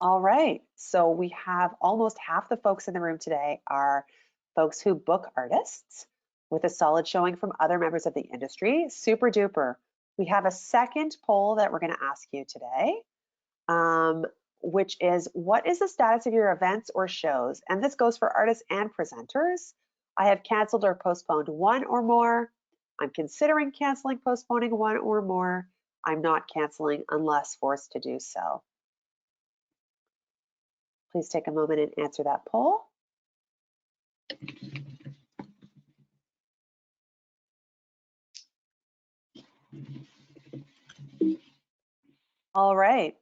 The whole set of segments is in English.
All right, so we have almost half the folks in the room today are folks who book artists with a solid showing from other members of the industry. Super duper. We have a second poll that we're going to ask you today, which is, what is the status of your events or shows? And this goes for artists and presenters. I have canceled or postponed one or more. I'm considering canceling, postponing one or more. I'm not canceling unless forced to do so. Please take a moment and answer that poll. All right.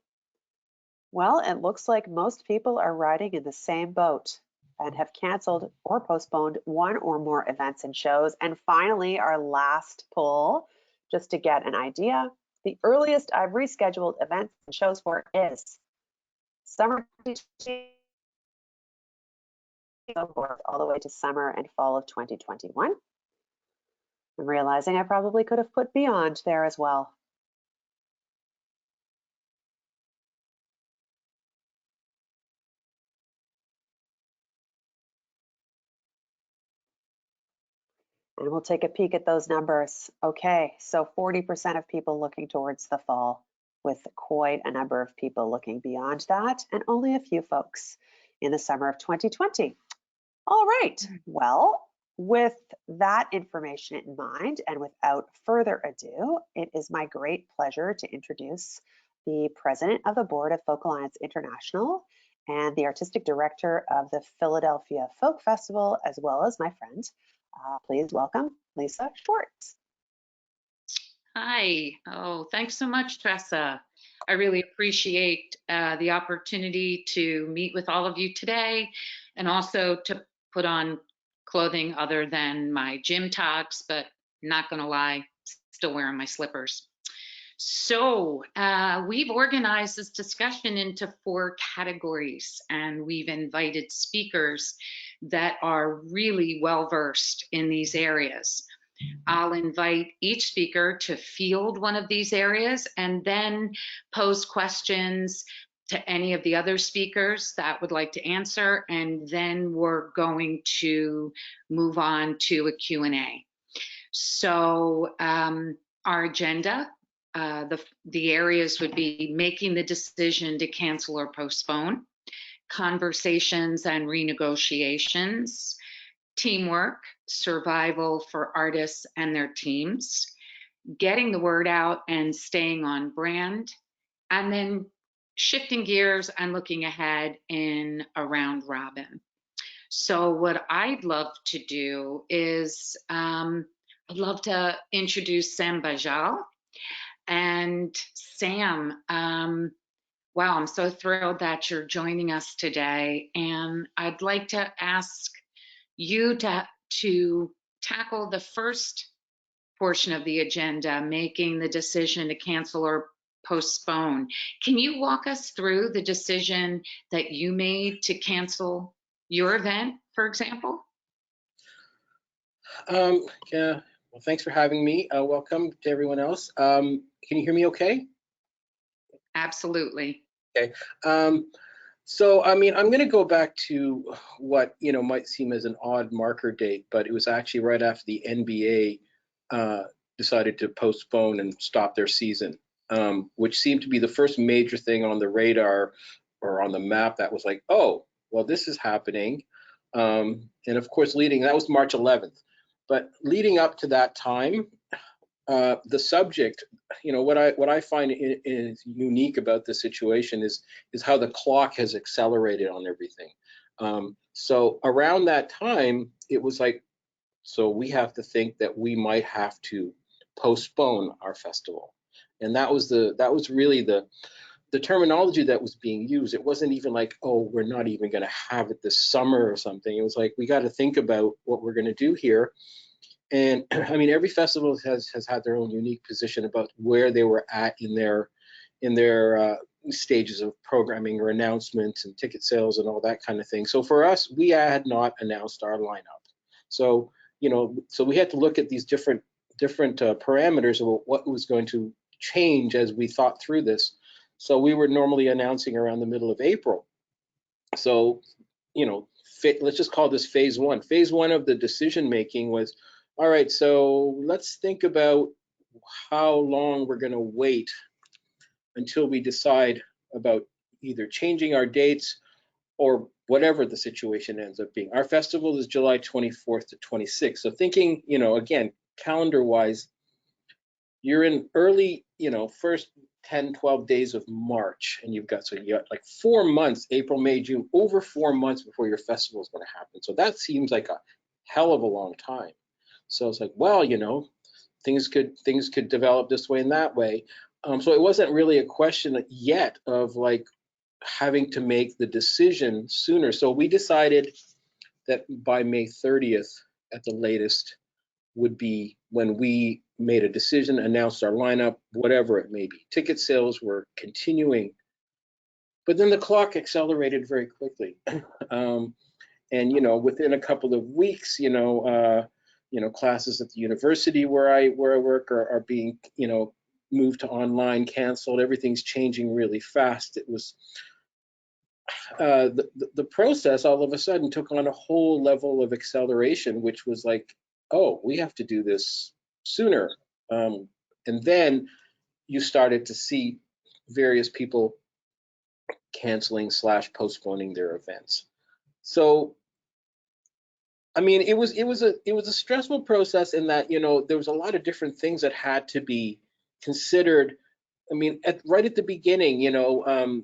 Well, it looks like most people are riding in the same boat and have canceled or postponed one or more events and shows. And finally, our last poll, just to get an idea, the earliest I've rescheduled events and shows for is summer all the way to summer and fall of 2021. I'm realizing I probably could have put beyond there as well. And we'll take a peek at those numbers. Okay, so 40% of people looking towards the fall, with quite a number of people looking beyond that, and only a few folks in the summer of 2020. All right, well, with that information in mind, and without further ado, it is my great pleasure to introduce the president of the board of Folk Alliance International and the artistic director of the Philadelphia Folk Festival, as well as my friend. Please welcome Lisa Schwartz. Hi. Oh, thanks so much, Tressa. I really appreciate the opportunity to meet with all of you today, and also to put on clothing other than my gym togs, but not gonna lie, still wearing my slippers. So we've organized this discussion into 4 categories, and we've invited speakers that are really well-versed in these areas. I'll invite each speaker to field one of these areas and then pose questions to any of the other speakers that would like to answer, and then we're going to move on to a Q&A. So our agenda, the areas would be making the decision to cancel or postpone, conversations and renegotiations, teamwork, survival for artists and their teams, getting the word out and staying on brand, and then shifting gears and looking ahead in a round robin. So what I'd love to do is, I'd love to introduce Sam Bajal. And Sam, wow, I'm so thrilled that you're joining us today. And I'd like to ask you to tackle the first portion of the agenda, making the decision to cancel or postpone. Can you walk us through the decision that you made to cancel your event, for example? Yeah, well, thanks for having me. Welcome to everyone else. Can you hear me okay? Absolutely. Okay. So, I mean, I'm going to go back to what, might seem as an odd marker date, but it was actually right after the NBA decided to postpone and stop their season, which seemed to be the first major thing on the radar or on the map that was like, oh, well, this is happening. And of course, that was March 11th. But leading up to that time, the subject, what I find is unique about the situation is how the clock has accelerated on everything. So around that time, it was like, so we have to think that we might have to postpone our festival, and that was really the terminology that was being used. It wasn't even like, oh, we're not even going to have it this summer or something. It was like, we got to think about what we're going to do here. And I mean, every festival has had their own unique position about where they were at in their stages of programming or announcements and ticket sales and all that kind of thing. So for us, we had not announced our lineup. So, so we had to look at these different parameters of what was going to change as we thought through this. So we were normally announcing around the middle of April. So, you know, let's just call this phase one. Phase one of the decision making was, all right, so let's think about how long we're going to wait until we decide about either changing our dates or whatever the situation ends up being. Our festival is July 24th to 26th. So thinking, you know, again, calendar wise, you're in early, you know, first 10, 12 days of March, and you got like 4 months, April, May, June, over 4 months before your festival is going to happen. So that seems like a hell of a long time. So it's like, well, you know, things could develop this way and that way. So it wasn't really a question yet of like having to make the decision sooner. So we decided that by May 30th at the latest would be when we made a decision, announced our lineup, whatever it may be. Ticket sales were continuing, but then the clock accelerated very quickly. And you know, within a couple of weeks, you know, classes at the university where I work are being, you know, moved to online, canceled. Everything's changing really fast. It was the process all of a sudden took on a whole level of acceleration, which was like, oh, we have to do this sooner. And then you started to see various people canceling / postponing their events. So, I mean, it was a stressful process in that, you know, there was a lot of different things that had to be considered. I mean, right at the beginning, you know,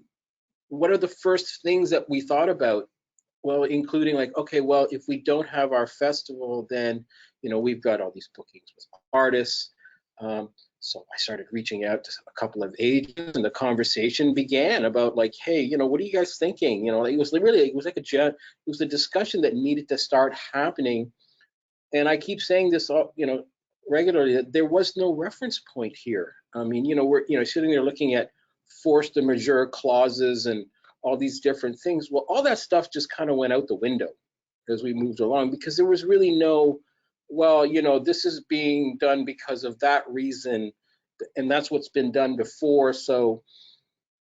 what are the first things that we thought about? Well, including like, okay, well, if we don't have our festival, then, you know, we've got all these bookings with artists. So I started reaching out to a couple of agents, and the conversation began about like, hey, you know, what are you guys thinking? You know, it was a discussion that needed to start happening. And I keep saying this, you know, regularly, that there was no reference point here. I mean, you know, we're, you know, sitting there looking at force majeure clauses and all these different things. Well, all that stuff just kind of went out the window as we moved along, because there was really no, well, you know, this is being done because of that reason, and that's what's been done before. So,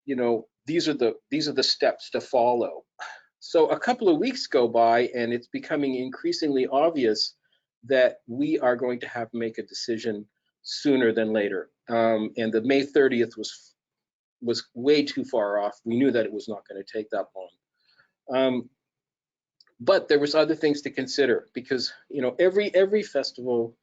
you know, these are the steps to follow. So a couple of weeks go by, and it's becoming increasingly obvious that we are going to have to make a decision sooner than later. And the May 30th was way too far off. We knew that it was not going to take that long. But there was other things to consider, because, you know, every festival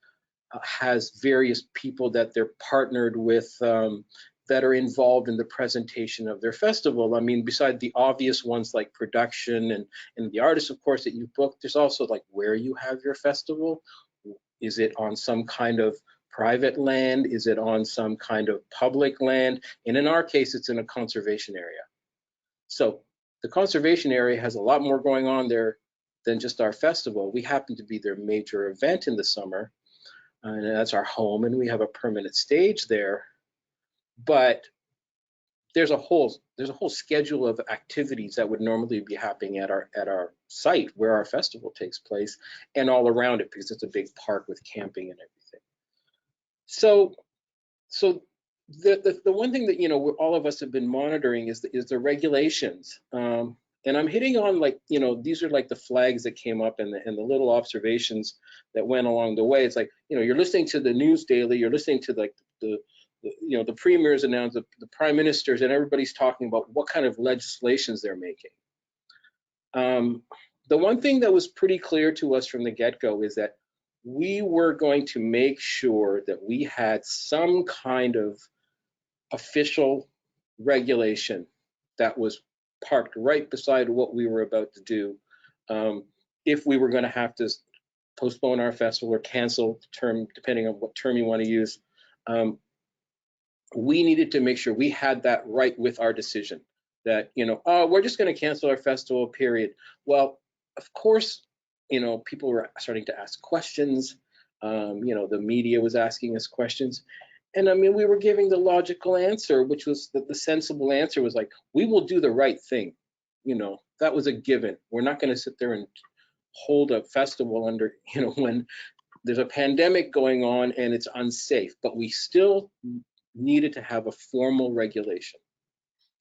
has various people that they're partnered with, that are involved in the presentation of their festival. I mean, beside the obvious ones like production and the artists, of course, that you book, there's also like where you have your festival. Is it on some kind of private land? Is it on some kind of public land? And in our case, it's in a conservation area. So the conservation area has a lot more going on there than just our festival. We happen to be their major event in the summer, and that's our home, and we have a permanent stage there. But there's a whole schedule of activities that would normally be happening at our site where our festival takes place, and all around it, because it's a big park with camping and everything. So the one thing that, you know, all of us have been monitoring is the regulations. And I'm hitting on, like, you know, these are like the flags that came up and the little observations that went along the way. It's like, you know, you're listening to the news daily, you're listening to like the you know, the premiers announced, the prime ministers, and everybody's talking about what kind of legislations they're making. The one thing that was pretty clear to us from the get-go is that we were going to make sure that we had some kind of official regulation that was parked right beside what we were about to do, if we were going to have to postpone our festival or cancel the term, depending on what term you want to use. We needed to make sure we had that right with our decision, that, you know, oh, we're just going to cancel our festival, period. Well, of course, you know, people were starting to ask questions. You know, the media was asking us questions. And I mean, we were giving the logical answer, which was the sensible answer was like, we will do the right thing. You know, that was a given. We're not going to sit there and hold a festival under, you know, when there's a pandemic going on and it's unsafe, but we still needed to have a formal regulation.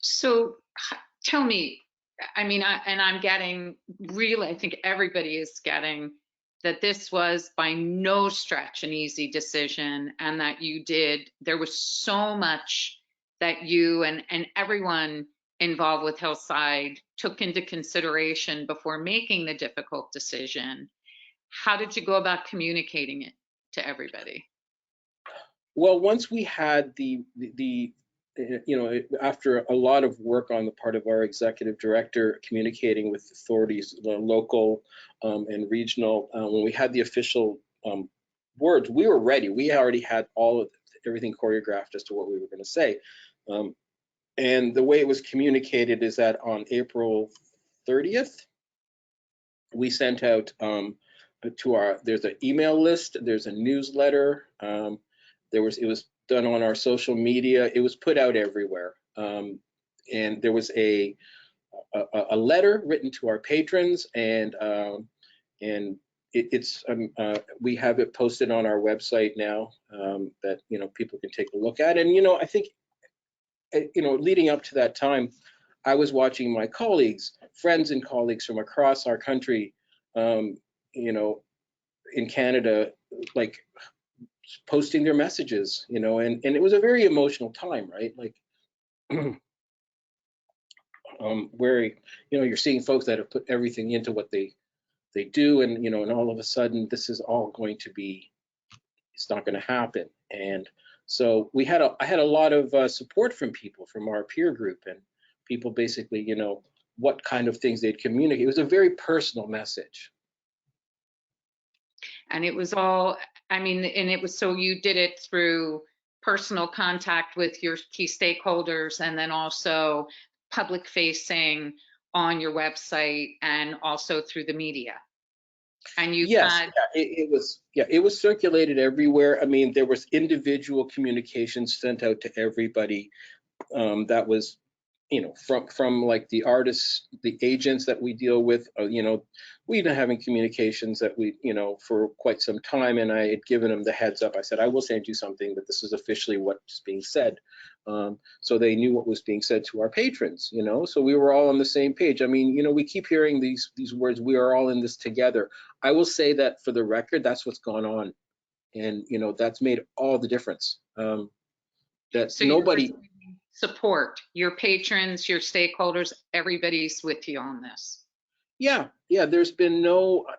So tell me, I mean, I'm getting really, I think everybody is getting that this was by no stretch an easy decision, and that there was so much that you and everyone involved with Hillside took into consideration before making the difficult decision. How did you go about communicating it to everybody? Well, once we had after a lot of work on the part of our executive director communicating with authorities, local and regional, when we had the official words, we were ready. We already had everything choreographed as to what we were going to say. And the way it was communicated is that on April 30th, we sent out there's an email list, there's a newsletter, it was done on our social media, it was put out everywhere. And there was a letter written to our patrons, and we have it posted on our website now, that people can take a look at. And I think leading up to that time, I was watching my colleagues, friends and colleagues from across our country, in Canada, like posting their messages, and it was a very emotional time, right? Like, where, you're seeing folks that have put everything into what they do, and, and all of a sudden this is all it's not going to happen. And so I had a lot of support from people from our peer group, and people basically, what kind of things they'd communicate. It was a very personal message. And it was all, I mean, and it was, so you did it through personal contact with your key stakeholders, and then also public facing on your website, and also through the media. And you had, it was circulated everywhere. I mean, there was individual communications sent out to everybody, that was, from like the artists, the agents that we deal with. We've been having communications that we, for quite some time, and I had given them the heads up. I said, I will send you something, but this is officially what's being said. So they knew what was being said to our patrons, so we were all on the same page. I mean, we keep hearing these words, we are all in this together. I will say that for the record, that's what's gone on. And, that's made all the difference. That so nobody, support your patrons, your stakeholders, everybody's with you on this. Yeah, there's been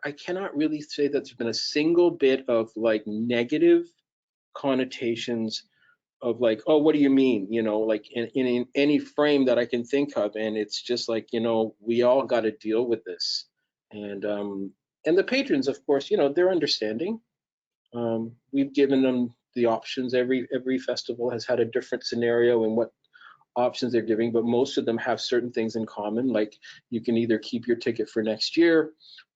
I cannot really say that there's been a single bit of like negative connotations of like, oh, what do you mean? Like in any frame that I can think of. And it's just like, we all got to deal with this. And the patrons, of course, they're understanding. We've given them the options. Every festival has had a different scenario and what options they're giving, but most of them have certain things in common. Like, you can either keep your ticket for next year,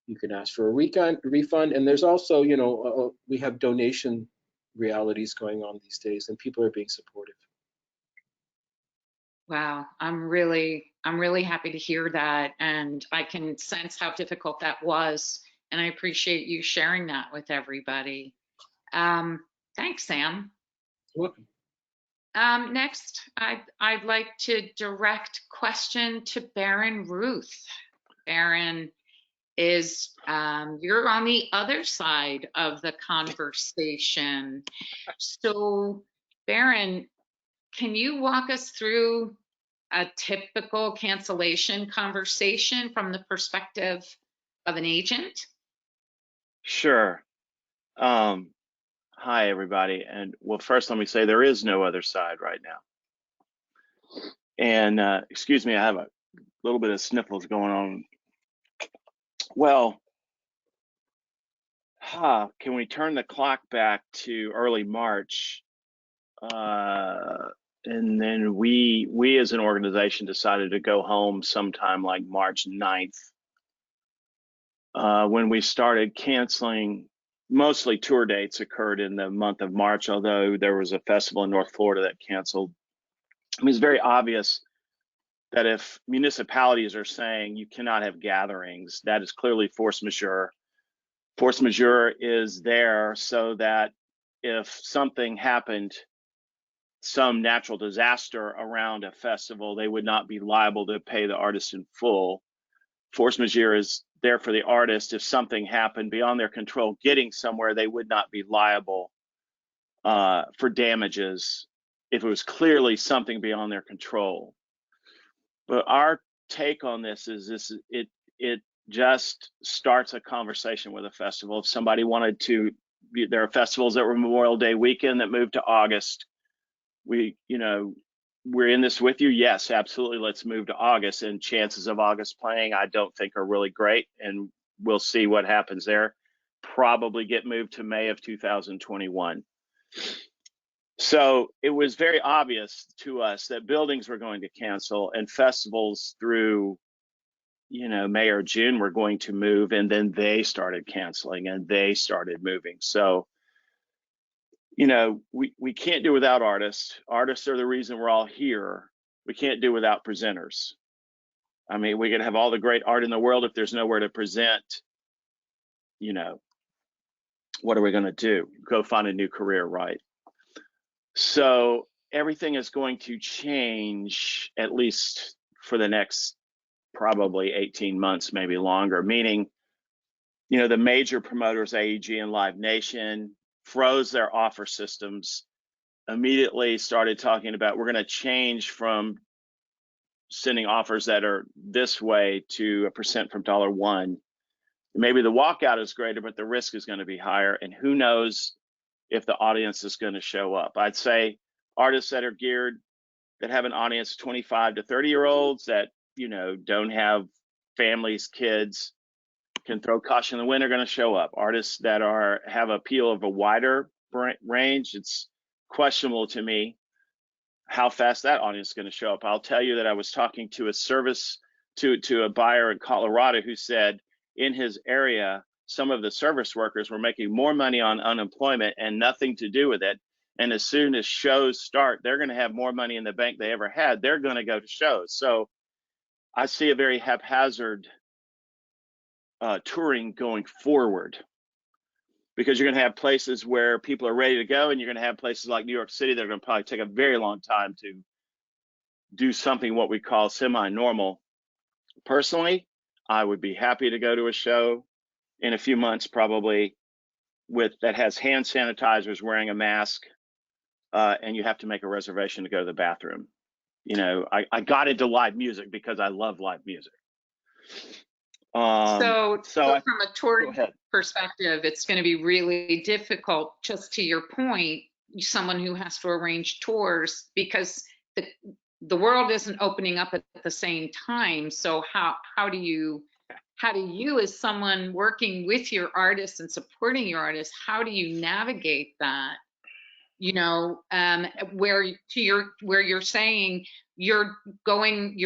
you can ask for a refund, and there's also, we have donation realities going on these days, and people are being supportive. Wow, I'm really happy to hear that, and I can sense how difficult that was, and I appreciate you sharing that with everybody. Thanks, Sam. You're welcome. Next, I'd like to direct question to Baron Ruth. Baron, is you're on the other side of the conversation. So, Baron, can you walk us through a typical cancellation conversation from the perspective of an agent? Sure. Hi, everybody. And well, first, let me say there is no other side right now. And excuse me, I have a little bit of sniffles going on. Well, can we turn the clock back to early March? And then we as an organization decided to go home sometime like March 9th, when we started canceling. Mostly tour dates occurred in the month of March, although there was a festival in North Florida that canceled. I mean, it's very obvious that if municipalities are saying you cannot have gatherings, that is clearly force majeure. Force majeure is there so that if something happened some natural disaster around a festival, they would not be liable to pay the artist in full. Force majeure is there for the artist. If something happened beyond their control getting somewhere, they would not be liable for damages if it was clearly something beyond their control. But our take on this is it just starts a conversation with a festival. If somebody wanted to, there are festivals that were Memorial Day weekend that moved to August. We're in this with you. Yes, absolutely. Let's move to August. And chances of August playing, I don't think are really great. And we'll see what happens there. Probably get moved to May of 2021. So it was very obvious to us that buildings were going to cancel and festivals through, May or June were going to move, and then they started canceling and they started moving. So, we can't do without artists. Artists are the reason we're all here. We can't do without presenters. I mean, we could have all the great art in the world if there's nowhere to present, what are we going to do? Go find a new career, right? So everything is going to change, at least for the next probably 18 months, maybe longer, meaning, the major promoters, AEG and Live Nation, froze their offer systems, immediately started talking about, we're going to change from sending offers that are this way to a percent from $1. Maybe the walkout is greater, but the risk is going to be higher. And who knows if the audience is going to show up. I'd say artists that are geared, that have an audience 25 to 30-year-olds that, don't have families, kids, can throw caution in the wind, are going to show up. Artists that have appeal of a wider range, it's questionable to me how fast that audience is going to show up. I'll tell you that I was talking to a buyer in Colorado who said in his area, some of the service workers were making more money on unemployment and nothing to do with it. And as soon as shows start, they're going to have more money in the bank they ever had. They're going to go to shows. So I see a very haphazard touring going forward, because you're going to have places where people are ready to go, and you're going to have places like New York City that are going to probably take a very long time to do something what we call semi-normal. Personally, I would be happy to go to a show in a few months, probably, that has hand sanitizers, wearing a mask, and you have to make a reservation to go to the bathroom. I got into live music because I love live music. So from a touring perspective, it's going to be really difficult, just to your point, someone who has to arrange tours, because the world isn't opening up at the same time. So how do you, as someone working with your artists and supporting your artists, how do you navigate that? Where you're saying you're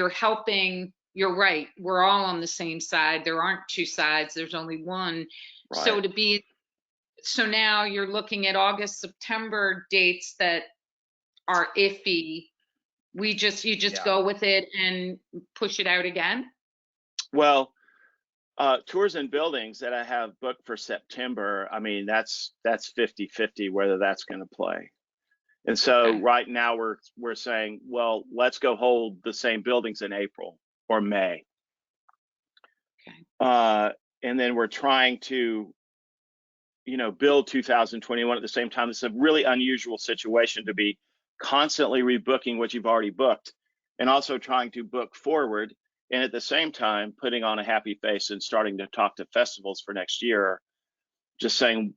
helping. You're right. We're all on the same side. There aren't two sides. There's only one. Right. So now you're looking at August, September dates that are iffy. You just go with it and push it out again. Well, tours and buildings that I have booked for September, I mean, that's 50-50 whether that's going to play. And so right now we're saying, well, let's go hold the same buildings in April or May. Okay. And then we're trying to, build 2021 at the same time. It's a really unusual situation to be constantly rebooking what you've already booked, and also trying to book forward, and at the same time putting on a happy face and starting to talk to festivals for next year, just saying,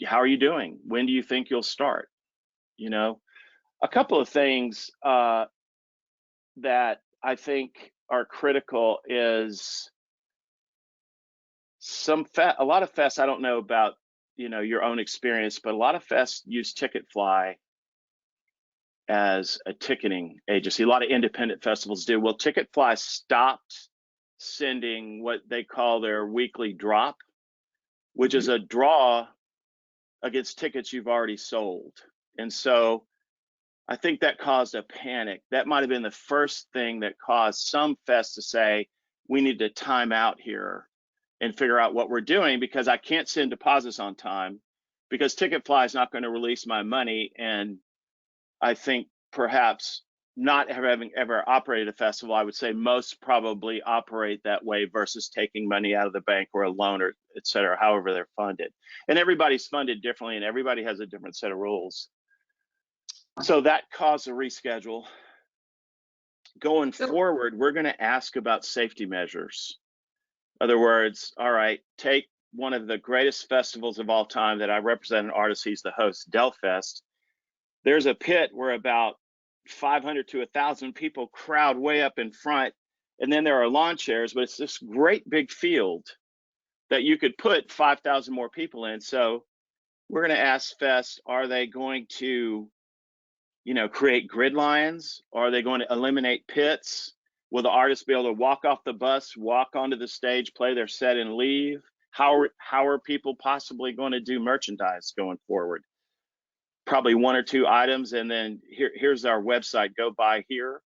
how are you doing? When do you think you'll start? A couple of things that I think are critical is a lot of fests, I don't know about, your own experience, but a lot of fests use Ticketfly as a ticketing agency. A lot of independent festivals do. Well, Ticketfly stopped sending what they call their weekly drop, which is a draw against tickets you've already sold. And so I think that caused a panic. That might have been the first thing that caused some fests to say, we need to time out here and figure out what we're doing, because I can't send deposits on time, because Ticketfly is not going to release my money. And I think perhaps not having ever operated a festival, I would say most probably operate that way versus taking money out of the bank or a loan or et cetera, however they're funded. And everybody's funded differently and everybody has a different set of rules. So that caused a reschedule. Going forward, we're going to ask about safety measures. In other words, all right, take one of the greatest festivals of all time that I represent an artist, he's the host, Delfest. There's a pit where about 500 to 1,000 people crowd way up in front, and then there are lawn chairs, but it's this great big field that you could put 5,000 more people in. So we're going to ask Fest, are they going to, you know, create grid lines? Are they going to eliminate pits? Will the artists be able to walk off the bus, walk onto the stage, play their set and leave? How are people possibly going to do merchandise going forward? Probably one or two items, and then here's our website, go buy here.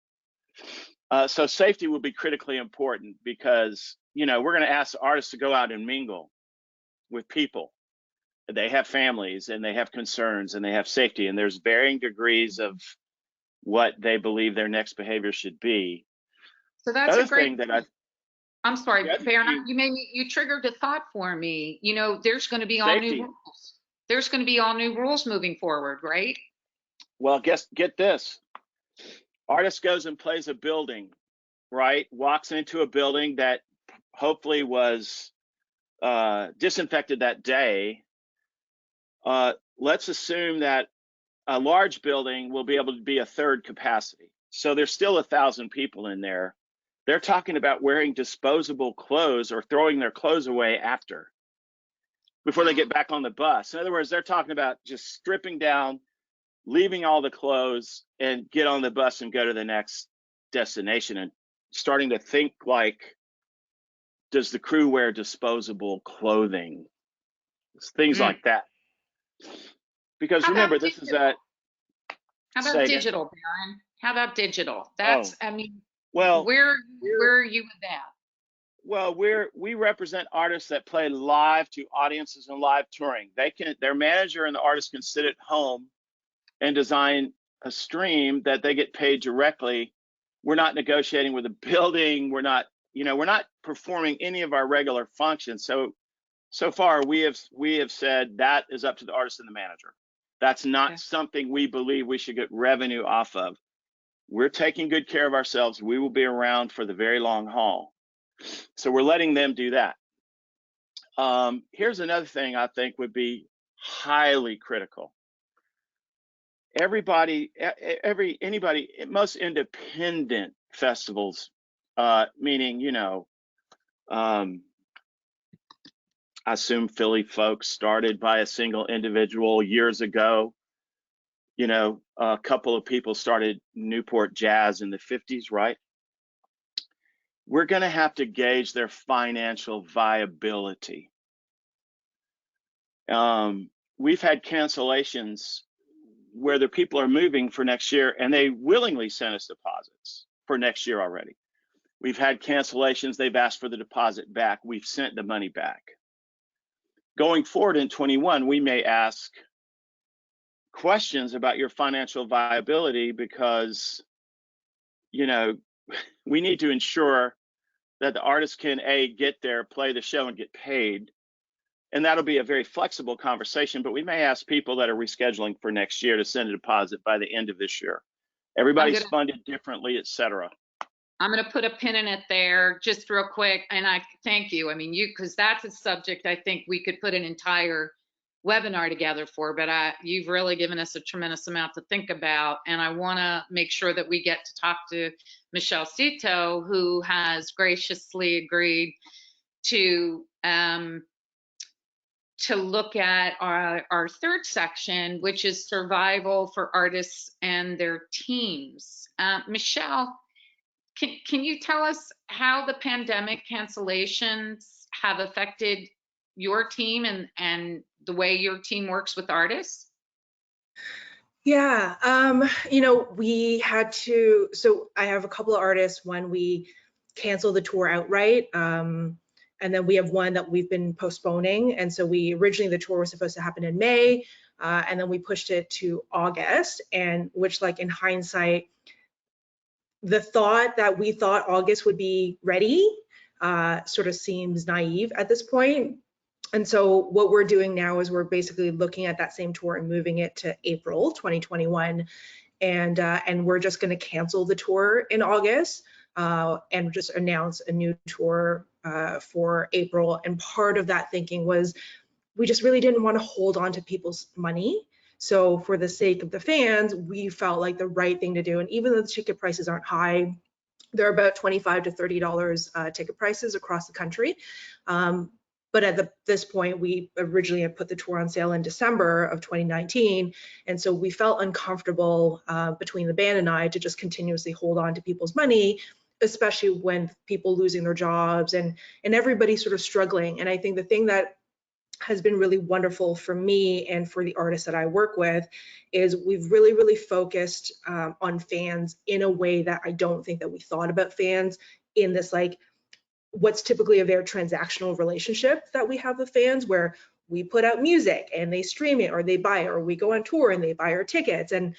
So safety will be critically important because, you know, we're going to ask the artists to go out and mingle with people. They have families and they have concerns and they have safety, and there's varying degrees of what they believe their next behavior should be. So that's a great thing that I'm sorry, Baron, you triggered a thought for me. You know, there's going to be all new rules. There's going to be all new rules moving forward, right? Well, get this. Artist goes and plays a building, right? Walks into a building that hopefully was disinfected that day. Let's assume that a large building will be able to be a third capacity. So there's still 1,000 people in there. They're talking about wearing disposable clothes or throwing their clothes away after, before they get back on the bus. In other words, they're talking about just stripping down, leaving all the clothes, and get on the bus and go to the next destination, and starting to think like, does the crew wear disposable clothing? Things like that. Because remember, this is a... How about digital, Baron? How about digital? That's, I mean, well, where are you with that? Well, we represent artists that play live to audiences and live touring. Their manager and the artist can sit at home and design a stream that they get paid directly. We're not negotiating with a building. We're not performing any of our regular functions. So far we have said that is up to the artist and the manager. That's not something we believe we should get revenue off of. We're taking good care of ourselves. We will be around for the very long haul. So we're letting them do that. Here's another thing I think would be highly critical. Anybody, most independent festivals, meaning, you know, I assume Philly folks started by a single individual years ago. You know, a couple of people started Newport Jazz in the 50s, right? We're going to have to gauge their financial viability. We've had cancellations where the people are moving for next year and they willingly sent us deposits for next year already. We've had cancellations, they've asked for the deposit back, we've sent the money back. Going forward in 21, we may ask questions about your financial viability because, you know, we need to ensure that the artist can get there, play the show, and get paid. And that'll be a very flexible conversation, but we may ask people that are rescheduling for next year to send a deposit by the end of this year. Everybody's funded differently, et cetera. I'm going to put a pin in it there just real quick. And I thank you. I mean, because that's a subject I think we could put an entire webinar together for, but you've really given us a tremendous amount to think about. And I want to make sure that we get to talk to Michelle Szeto, who has graciously agreed to look at our third section, which is survival for artists and their teams. Michelle, can you tell us how the pandemic cancellations have affected your team and the way your team works with artists? Yeah, you know, we had to, so I have a couple of artists. One, we canceled the tour outright. And then we have one that we've been postponing. And so originally the tour was supposed to happen in May. and then we pushed it to August, and which, like, in hindsight, the thought that we thought August would be ready sort of seems naive at this point. And so what we're doing now is we're basically looking at that same tour and moving it to April 2021. And we're just going to cancel the tour in August and just announce a new tour for April. And part of that thinking was we just really didn't want to hold on to people's money. So for the sake of the fans, we felt like the right thing to do. And even though the ticket prices aren't high, they're about $25 to $30 ticket prices across the country. But at this point, we originally had put the tour on sale in December of 2019. And so we felt uncomfortable between the band and I to just continuously hold on to people's money, especially when people losing their jobs and everybody sort of struggling. And I think the thing that has been really wonderful for me and for the artists that I work with is we've really focused on fans in a way that I don't think that we thought about fans in this, like, what's typically a very transactional relationship that we have with fans, where we put out music and they stream it or they buy it, or we go on tour and they buy our tickets. And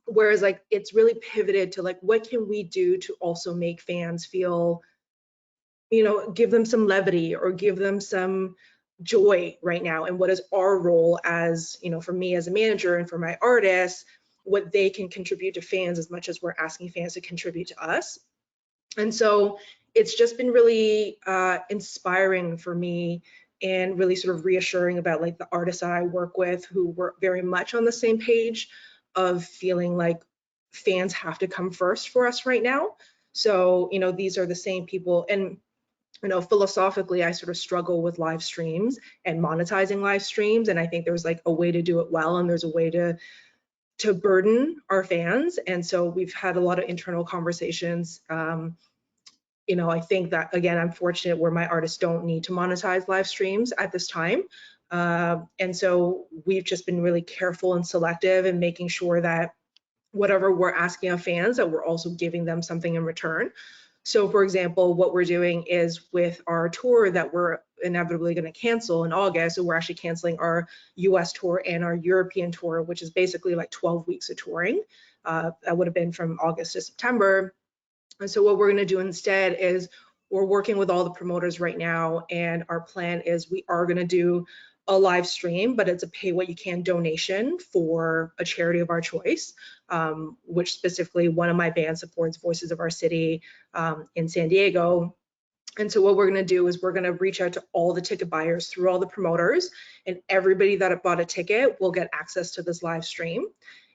whereas, like, it's really pivoted to, like, what can we do to also make fans feel, you know, give them some levity or give them some joy right now, and what is our role as, you know, for me as a manager and for my artists, what they can contribute to fans as much as we're asking fans to contribute to us. And so it's just been really inspiring for me and really sort of reassuring about, like, the artists that I work with who were very much on the same page of feeling like fans have to come first for us right now. So, you know, these are the same people. And you know, philosophically, I sort of struggle with live streams and monetizing live streams. And I think there's, like, a way to do it well, and there's a way to burden our fans. And so we've had a lot of internal conversations. You know, I think that, again, I'm fortunate where my artists don't need to monetize live streams at this time. And so we've just been really careful and selective in making sure that whatever we're asking of fans, that we're also giving them something in return. So, for example, what we're doing is with our tour that we're inevitably going to cancel in August, so we're actually canceling our US tour and our European tour, which is basically like 12 weeks of touring. That would have been from August to September. And so what we're going to do instead is we're working with all the promoters right now, and our plan is we are going to do a live stream, but it's a pay what you can donation for a charity of our choice, which specifically one of my bands supports Voices of Our City in San Diego. And so what we're going to do is we're going to reach out to all the ticket buyers through all the promoters, and everybody that bought a ticket will get access to this live stream.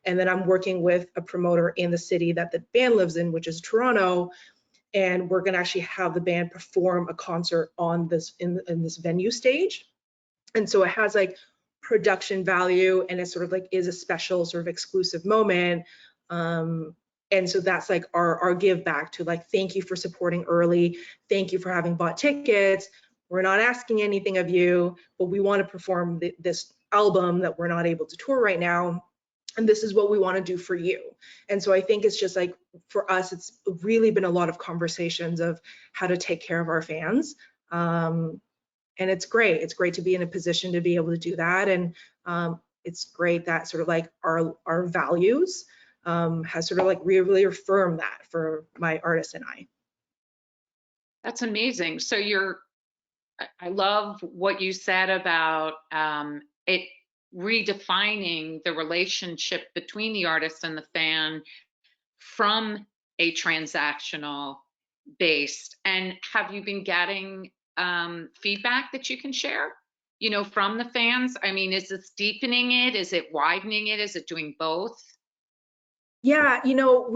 And then I'm working with a promoter in the city that the band lives in, which is Toronto, and we're going to actually have the band perform a concert on this in this venue stage. And so it has, like, production value, and it sort of, like, is a special sort of exclusive moment. And so that's, like, our give back to, like, thank you for supporting early. Thank you for having bought tickets. We're not asking anything of you, but we want to perform this album that we're not able to tour right now. And this is what we want to do for you. And so I think it's just, like, for us, it's really been a lot of conversations of how to take care of our fans. And it's great. It's great to be in a position to be able to do that. And it's great that sort of, like, our values has sort of, like, really affirmed that for my artists and I. That's amazing. So I love what you said about it redefining the relationship between the artist and the fan from a transactional based. And have you been getting feedback that you can share, you know, from the fans? I mean, is this deepening it? Is it widening it? Is it doing both? Yeah, you know,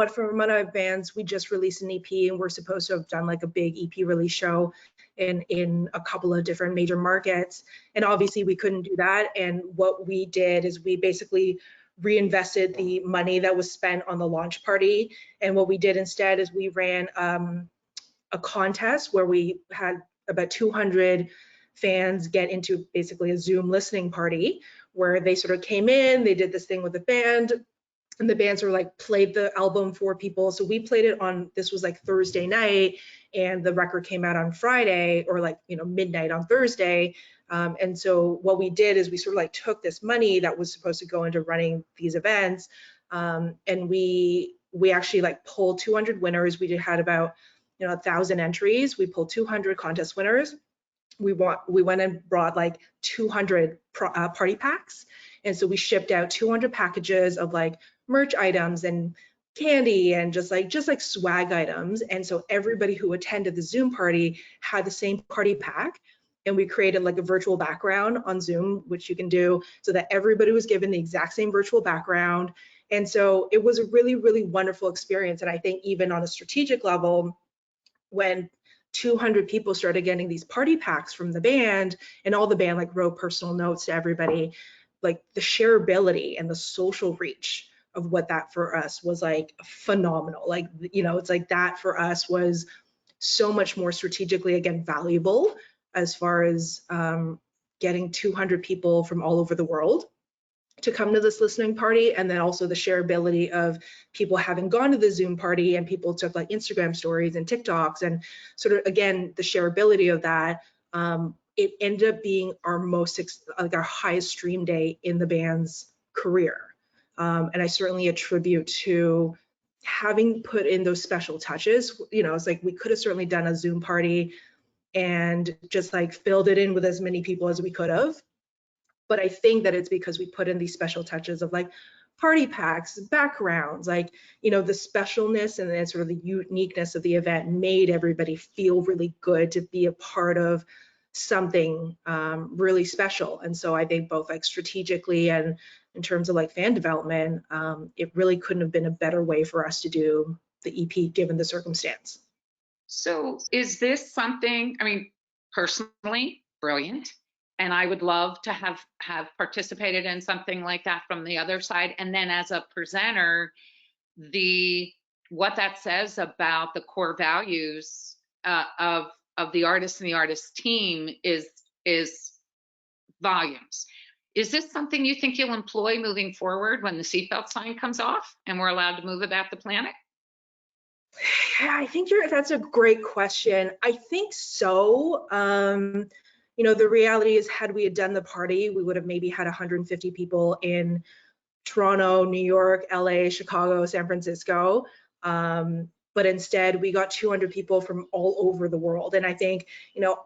from one of my bands, we just released an EP, and we're supposed to have done, like, a big EP release show in a couple of different major markets. And obviously we couldn't do that. And what we did is we basically reinvested the money that was spent on the launch party. And what we did instead is we ran a contest where we had about 200 fans get into basically a Zoom listening party, where they sort of came in, they did this thing with the band, and the band sort of, like, played the album for people. So we played it this was, like, Thursday night, and the record came out on Friday, or, like, you know, midnight on Thursday. And so what we did is we sort of like took this money that was supposed to go into running these events, and we actually like pulled 200 winners. We had about 1,000 entries. We pulled 200 contest winners. We went and brought like 200 party packs, and so we shipped out 200 packages of like merch items and candy and just like swag items. And so everybody who attended the Zoom party had the same party pack, and we created like a virtual background on Zoom, which you can do so that everybody was given the exact same virtual background. And so it was a really, really wonderful experience. And I think even on a strategic level, when 200 people started getting these party packs from the band, and all the band like wrote personal notes to everybody, like the shareability and the social reach of what that for us was like phenomenal. Like, it's like that for us was so much more strategically, again, valuable as far as getting 200 people from all over the world to come to this listening party, and then also the shareability of people having gone to the Zoom party, and people took like Instagram stories and TikToks, and sort of, again, the shareability of that. It ended up being our our highest stream day in the band's career. And I certainly attribute to having put in those special touches. It's like we could have certainly done a Zoom party and just like filled it in with as many people as we could have. But I think that it's because we put in these special touches of like party packs, backgrounds, like, the specialness and then sort of the uniqueness of the event made everybody feel really good to be a part of something really special. And so I think both like strategically and in terms of like fan development, it really couldn't have been a better way for us to do the EP given the circumstance. So is this something, I mean, personally, brilliant. And I would love to have participated in something like that from the other side. And then as a presenter, what that says about the core values of the artist and the artist team is volumes. Is this something you think you'll employ moving forward when the seatbelt sign comes off and we're allowed to move about the planet? Yeah, I think that's a great question. I think so. The reality is, had we done the party, we would have maybe had 150 people in Toronto, New York, LA, Chicago, San Francisco. But instead, we got 200 people from all over the world. And I think,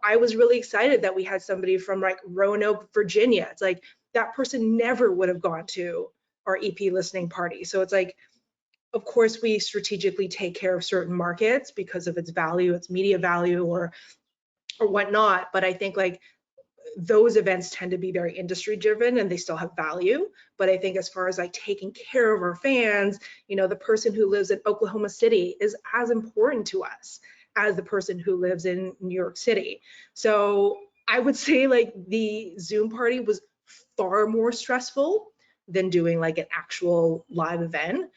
I was really excited that we had somebody from like Roanoke, Virginia. It's like that person never would have gone to our EP listening party. So it's like, of course, we strategically take care of certain markets because of its value, its media value or whatnot. But I think like those events tend to be very industry driven and they still have value. But I think as far as like taking care of our fans, the person who lives in Oklahoma City is as important to us as the person who lives in New York City. So I would say like the Zoom party was far more stressful than doing like an actual live event.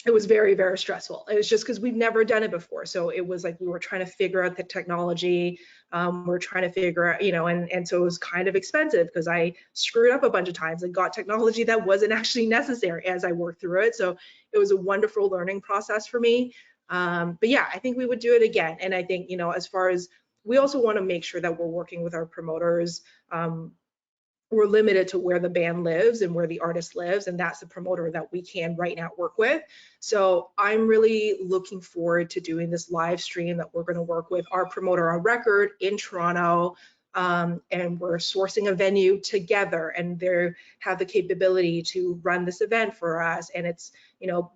It was very, very stressful. It was just because we've never done it before. So it was like we were trying to figure out the technology. We're trying to figure out, and so it was kind of expensive because I screwed up a bunch of times and got technology that wasn't actually necessary as I worked through it. So it was a wonderful learning process for me. But yeah, I think we would do it again. And I think, as far as we also want to make sure that we're working with our promoters. We're limited to where the band lives and where the artist lives, and that's the promoter that we can right now work with. So I'm really looking forward to doing this live stream that we're going to work with our promoter on record in Toronto, and we're sourcing a venue together, and they have the capability to run this event for us. And it's,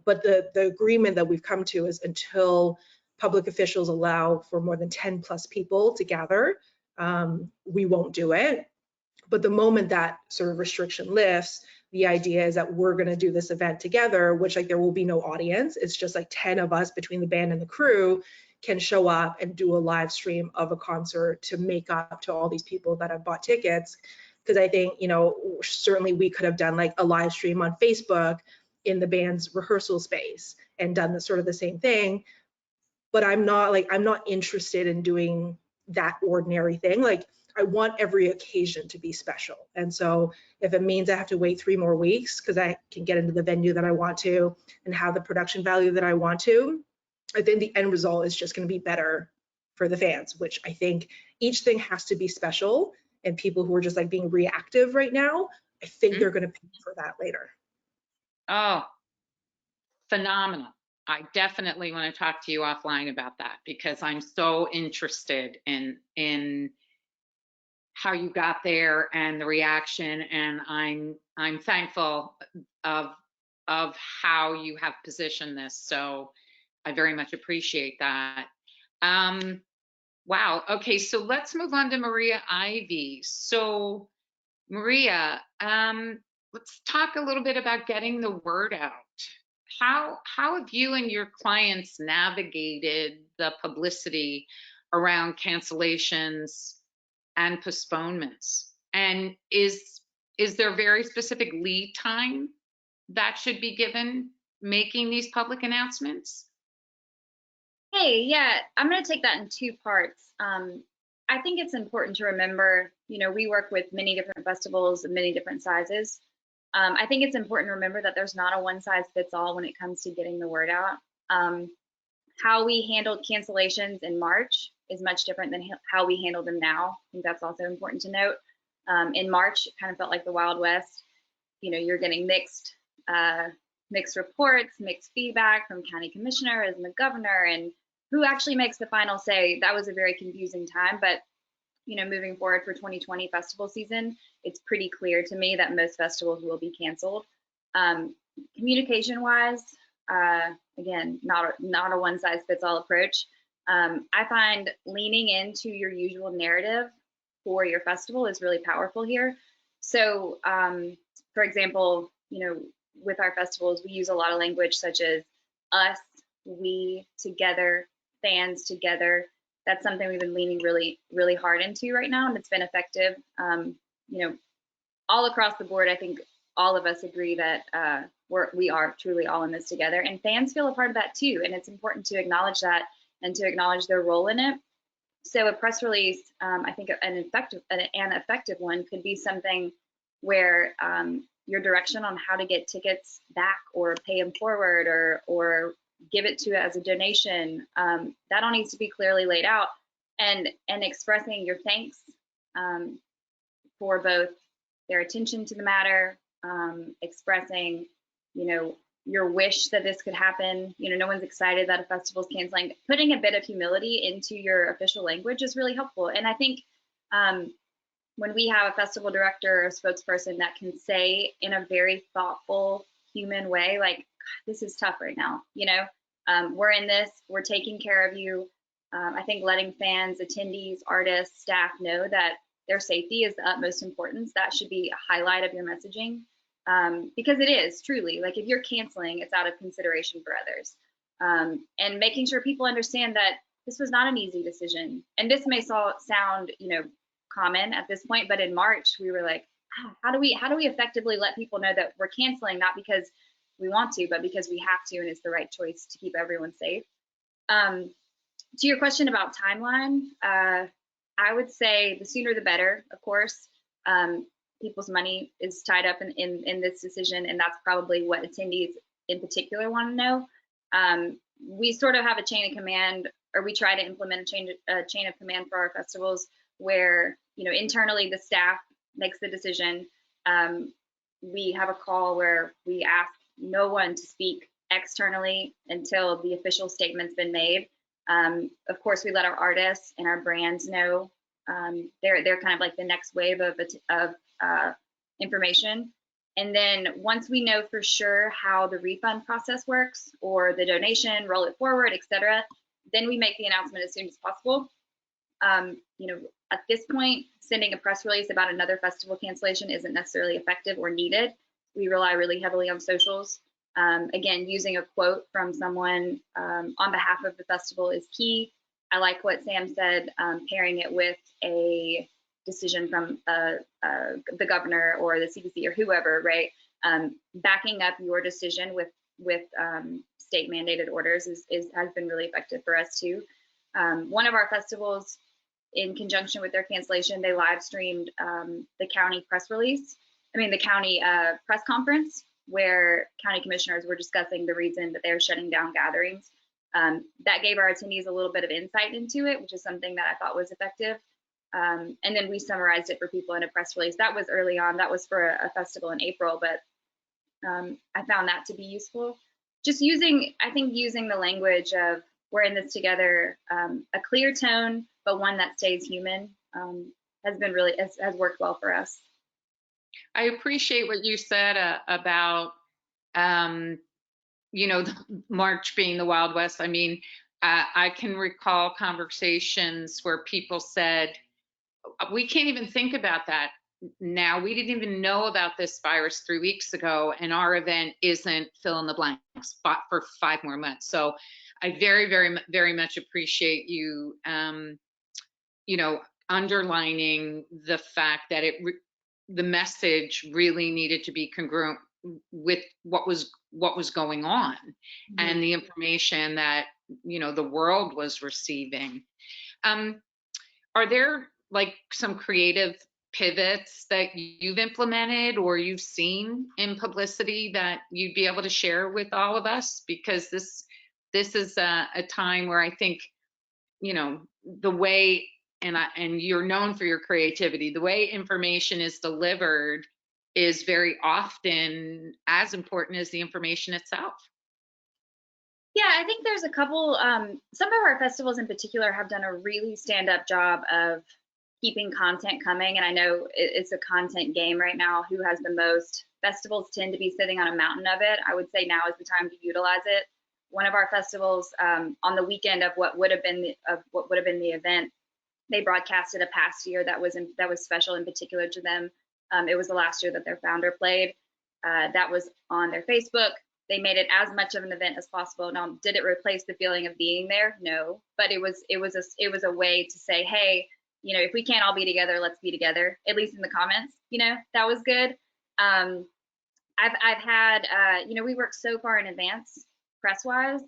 but the agreement that we've come to is until public officials allow for more than 10 plus people to gather, we won't do it. But the moment that sort of restriction lifts, the idea is that we're going to do this event together, which like there will be no audience. It's just like 10 of us between the band and the crew can show up and do a live stream of a concert to make up to all these people that have bought tickets. Because I think, certainly we could have done like a live stream on Facebook in the band's rehearsal space and done the sort of the same thing. But I'm not interested in doing that ordinary thing. Like, I want every occasion to be special. And so if it means I have to wait 3 more weeks because I can get into the venue that I want to and have the production value that I want to, I think the end result is just going to be better for the fans, which I think each thing has to be special, and people who are just like being reactive right now, I think they're going to pay for that later. Oh, phenomenal. I definitely want to talk to you offline about that, because I'm so interested in how you got there and the reaction, and I'm thankful of how you have positioned this. So I very much appreciate that. Wow. Okay, so let's move on to Maria Ivey. So Maria, let's talk a little bit about getting the word out. How have you and your clients navigated the publicity around cancellations and postponements? And is there very specific lead time that should be given making these public announcements? Hey, yeah, I'm going to take that in two parts. I think it's important to remember, you know, we work with many different festivals of many different sizes. I think it's important to remember that there's not a one size fits all when it comes to getting the word out. How we handled cancellations in March is much different than how we handle them now. I think that's also important to note. In March, it kind of felt like the Wild West. You know, you're getting mixed reports, mixed feedback from county commissioners and the governor, and who actually makes the final say. That was a very confusing time, but you know, moving forward for 2020 festival season, it's pretty clear to me that most festivals will be canceled. Communication wise, again, not a one size fits all approach. I find leaning into your usual narrative for your festival is really powerful here. So, for example, you know, with our festivals, we use a lot of language such as us, we, together, fans together. That's something we've been leaning really, really hard into right now, and it's been effective. You know, all across the board, I think all of us agree that we are truly all in this together, and fans feel a part of that too. And it's important to acknowledge that and to acknowledge their role in it. So a press release, I think an effective one could be something where your direction on how to get tickets back or pay them forward or give it to as a donation, that all needs to be clearly laid out, and expressing your thanks for both their attention to the matter, expressing, you know, your wish that this could happen. You know, no one's excited that a festival's canceling. Putting a bit of humility into your official language is really helpful. And I think when we have a festival director or a spokesperson that can say in a very thoughtful, human way, like, this is tough right now, you know, we're in this, we're taking care of you. I think letting fans, attendees, artists, staff know that their safety is the utmost importance. That should be a highlight of your messaging, because it is truly, like, if you're canceling, it's out of consideration for others, and making sure people understand that this was not an easy decision. And this may sound, you know, common at this point, but in March we were like, how do we effectively let people know that we're canceling, not because we want to, but because we have to, and it's the right choice to keep everyone safe. To your question about timeline, I would say the sooner the better, of course. People's money is tied up in this decision, and that's probably what attendees in particular want to know. We sort of have a chain of command, or we try to implement a chain of command for our festivals where, you know, internally the staff makes the decision. We have a call where we ask no one to speak externally until the official statement's been made. Of course, we let our artists and our brands know. They're kind of like the next wave of information. And then once we know for sure how the refund process works, or the donation, roll it forward, etc., then we make the announcement as soon as possible. You know, at this point, sending a press release about another festival cancellation isn't necessarily effective or needed. We rely really heavily on socials. Again, using a quote from someone on behalf of the festival is key. I like what Sam said, pairing it with a decision from the governor or the CDC or whoever, right? Backing up your decision with state mandated orders has been really effective for us too. One of our festivals, in conjunction with their cancellation, they live streamed the county press conference, where county commissioners were discussing the reason that they're shutting down gatherings. That gave our attendees a little bit of insight into it, which is something that I thought was effective. And then we summarized it for people in a press release. That was early on. That was for a festival in April, but I found that to be useful. Just I think using the language of we're in this together, a clear tone, but one that stays human, has worked well for us. I appreciate what you said about, the March being the Wild West. I mean, I can recall conversations where people said, we can't even think about that now. We didn't even know about this virus 3 weeks ago, and our event isn't fill in the blank spot for 5 more months. So I very, very, very much appreciate you, underlining the fact that the message really needed to be congruent with what was going on, and the information that the world was receiving. Are there like some creative pivots that you've implemented or you've seen in publicity that you'd be able to share with all of us? Because this is a time where I think the way, and you're known for your creativity, the way information is delivered is very often as important as the information itself. Yeah, I think there's a couple, some of our festivals in particular have done a really stand-up job of keeping content coming. And I know it's a content game right now, who has the most. Festivals tend to be sitting on a mountain of it. I would say now is the time to utilize it. One of our festivals, on the weekend of what would have been the event, they broadcasted a past year that was special in particular to them. It was the last year that their founder played. That was on their Facebook. They made it as much of an event as possible. Now, did it replace the feeling of being there? No, but it was a way to say, hey, if we can't all be together, let's be together. At least in the comments, that was good. I've had, we worked so far in advance, press-wise,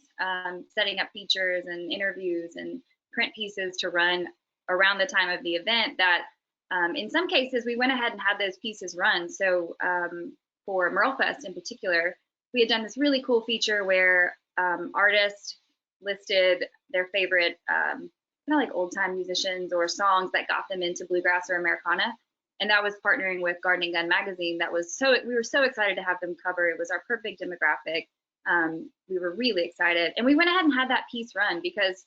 setting up features and interviews and print pieces to run around the time of the event that, in some cases, we went ahead and had those pieces run. So for Merlefest in particular, we had done this really cool feature where artists listed their favorite kind of like old time musicians or songs that got them into bluegrass or Americana. And that was partnering with Garden and Gun magazine. We were so excited to have them cover. It was our perfect demographic. We were really excited. And we went ahead and had that piece run because,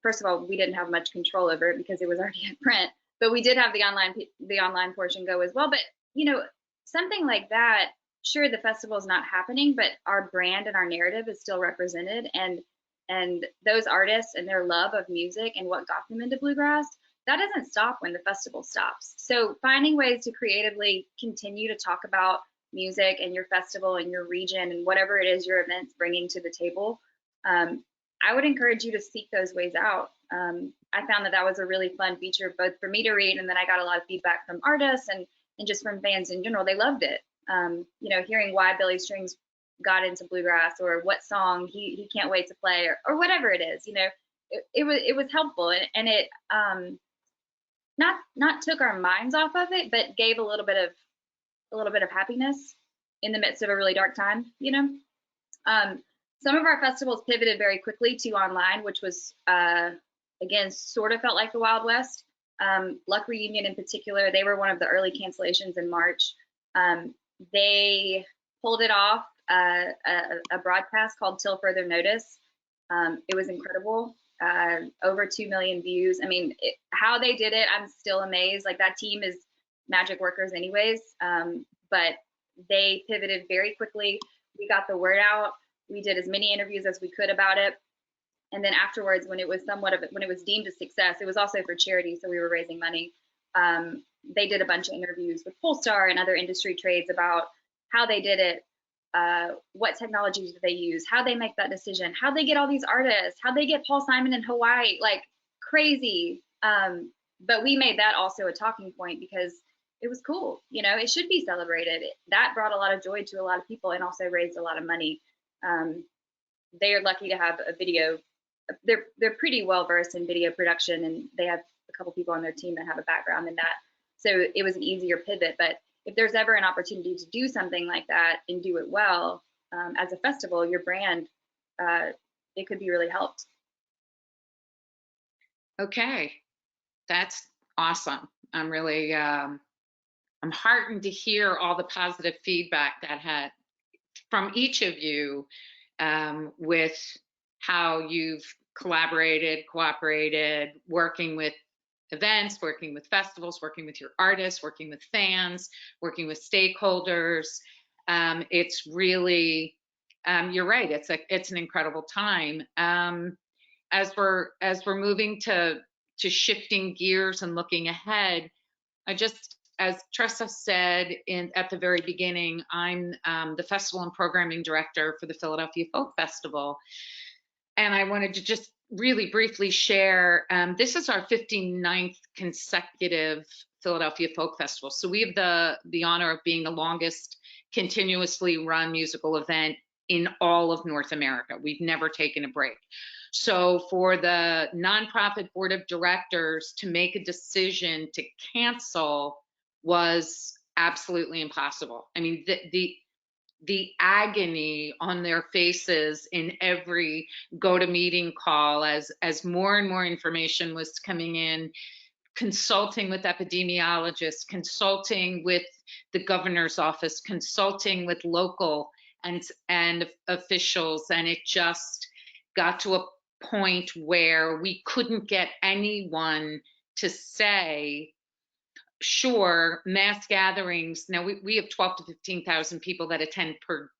first of all, we didn't have much control over it because it was already in print, but we did have the online portion go as well. But, something like that, sure, the festival is not happening, but our brand and our narrative is still represented. And those artists and their love of music and what got them into bluegrass, that doesn't stop when the festival stops. So finding ways to creatively continue to talk about music and your festival and your region and whatever it is your event's bringing to the table, I would encourage you to seek those ways out. I found that was a really fun feature, both for me to read, and then I got a lot of feedback from artists and just from fans in general. They loved it. Hearing why Billy Strings got into bluegrass, or what song he can't wait to play, or whatever it is, it was helpful, and it not took our minds off of it, but gave a little bit of happiness in the midst of a really dark time. Some of our festivals pivoted very quickly to online, which was again sort of felt like the Wild West. Luck Reunion in particular, they were one of the early cancellations in March. They pulled it off a broadcast called Till Further Notice. It was incredible. Over 2 million views. I mean, how they did it, I'm still amazed. Like, that team is magic workers anyways. But they pivoted very quickly. We got the word out. We did as many interviews as we could about it. And then afterwards, when it was deemed a success, it was also for charity, so we were raising money. They did a bunch of interviews with Polestar and other industry trades about how they did it, what technologies do they use, how they make that decision, how they get all these artists, how they get Paul Simon in Hawaii, like crazy. But we made that also a talking point because it was cool. It should be celebrated. That brought a lot of joy to a lot of people and also raised a lot of money. They are lucky to have a video. They're pretty well versed in video production, and they have a couple people on their team that have a background in that. So it was an easier pivot. But if there's ever an opportunity to do something like that and do it well, as a festival, your brand it could be really helped. Okay, that's awesome. I'm really I'm heartened to hear all the positive feedback that had from each of you with how you've collaborated, cooperated, working with events, working with festivals, working with your artists, working with fans, working with stakeholders. It's really, you're right. It's an incredible time. As we're moving to shifting gears and looking ahead, as Tressa said at the very beginning, I'm the festival and programming director for the Philadelphia Folk Festival. And I wanted to just really briefly share, this is our 59th consecutive Philadelphia Folk Festival. So we have the honor of being the longest continuously run musical event in all of North America. We've never taken a break. So for the nonprofit board of directors to make a decision to cancel was absolutely impossible. I mean, the agony on their faces in every go-to-meeting call as more and more information was coming in, consulting with epidemiologists, consulting with the governor's office, consulting with local and officials, and it just got to a point where we couldn't get anyone to say, sure, mass gatherings. Now we have 12 to 15,000 people that attend per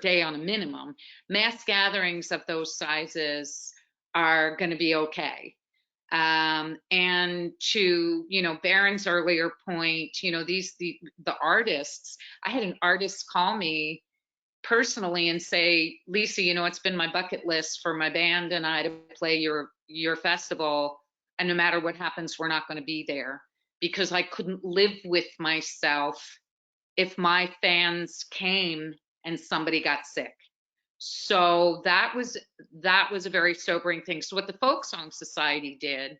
day on a minimum. Mass gatherings of those sizes are going to be okay. And to, Baron's earlier point, the artists, I had an artist call me personally and say, Lisa, it's been my bucket list for my band and I to play your festival. And no matter what happens, we're not going to be there, because I couldn't live with myself if my fans came and somebody got sick. So that was a very sobering thing. So what the Folk Song Society did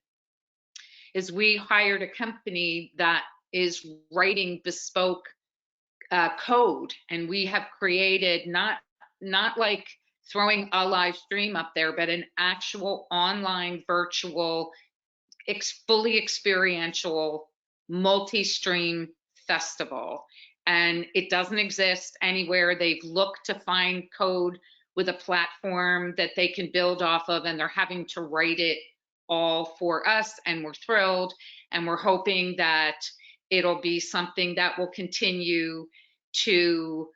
is we hired a company that is writing bespoke code, and we have created not like throwing a live stream up there, but an actual online virtual fully experiential multi-stream festival. And it doesn't exist anywhere. They've looked to find code with a platform that they can build off of, and they're having to write it all for us, and we're thrilled, and we're hoping that it'll be something that will continue to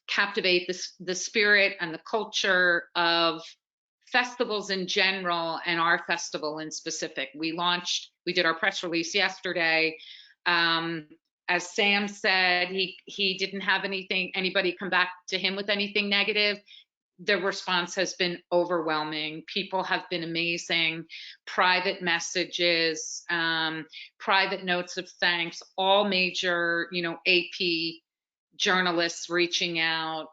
captivate the spirit and the culture of festivals in general, and our festival in specific. We did our press release yesterday. As Sam said, he didn't have anybody come back to him with anything negative. The response has been overwhelming. People have been amazing. Private messages, private notes of thanks, all major, AP journalists reaching out,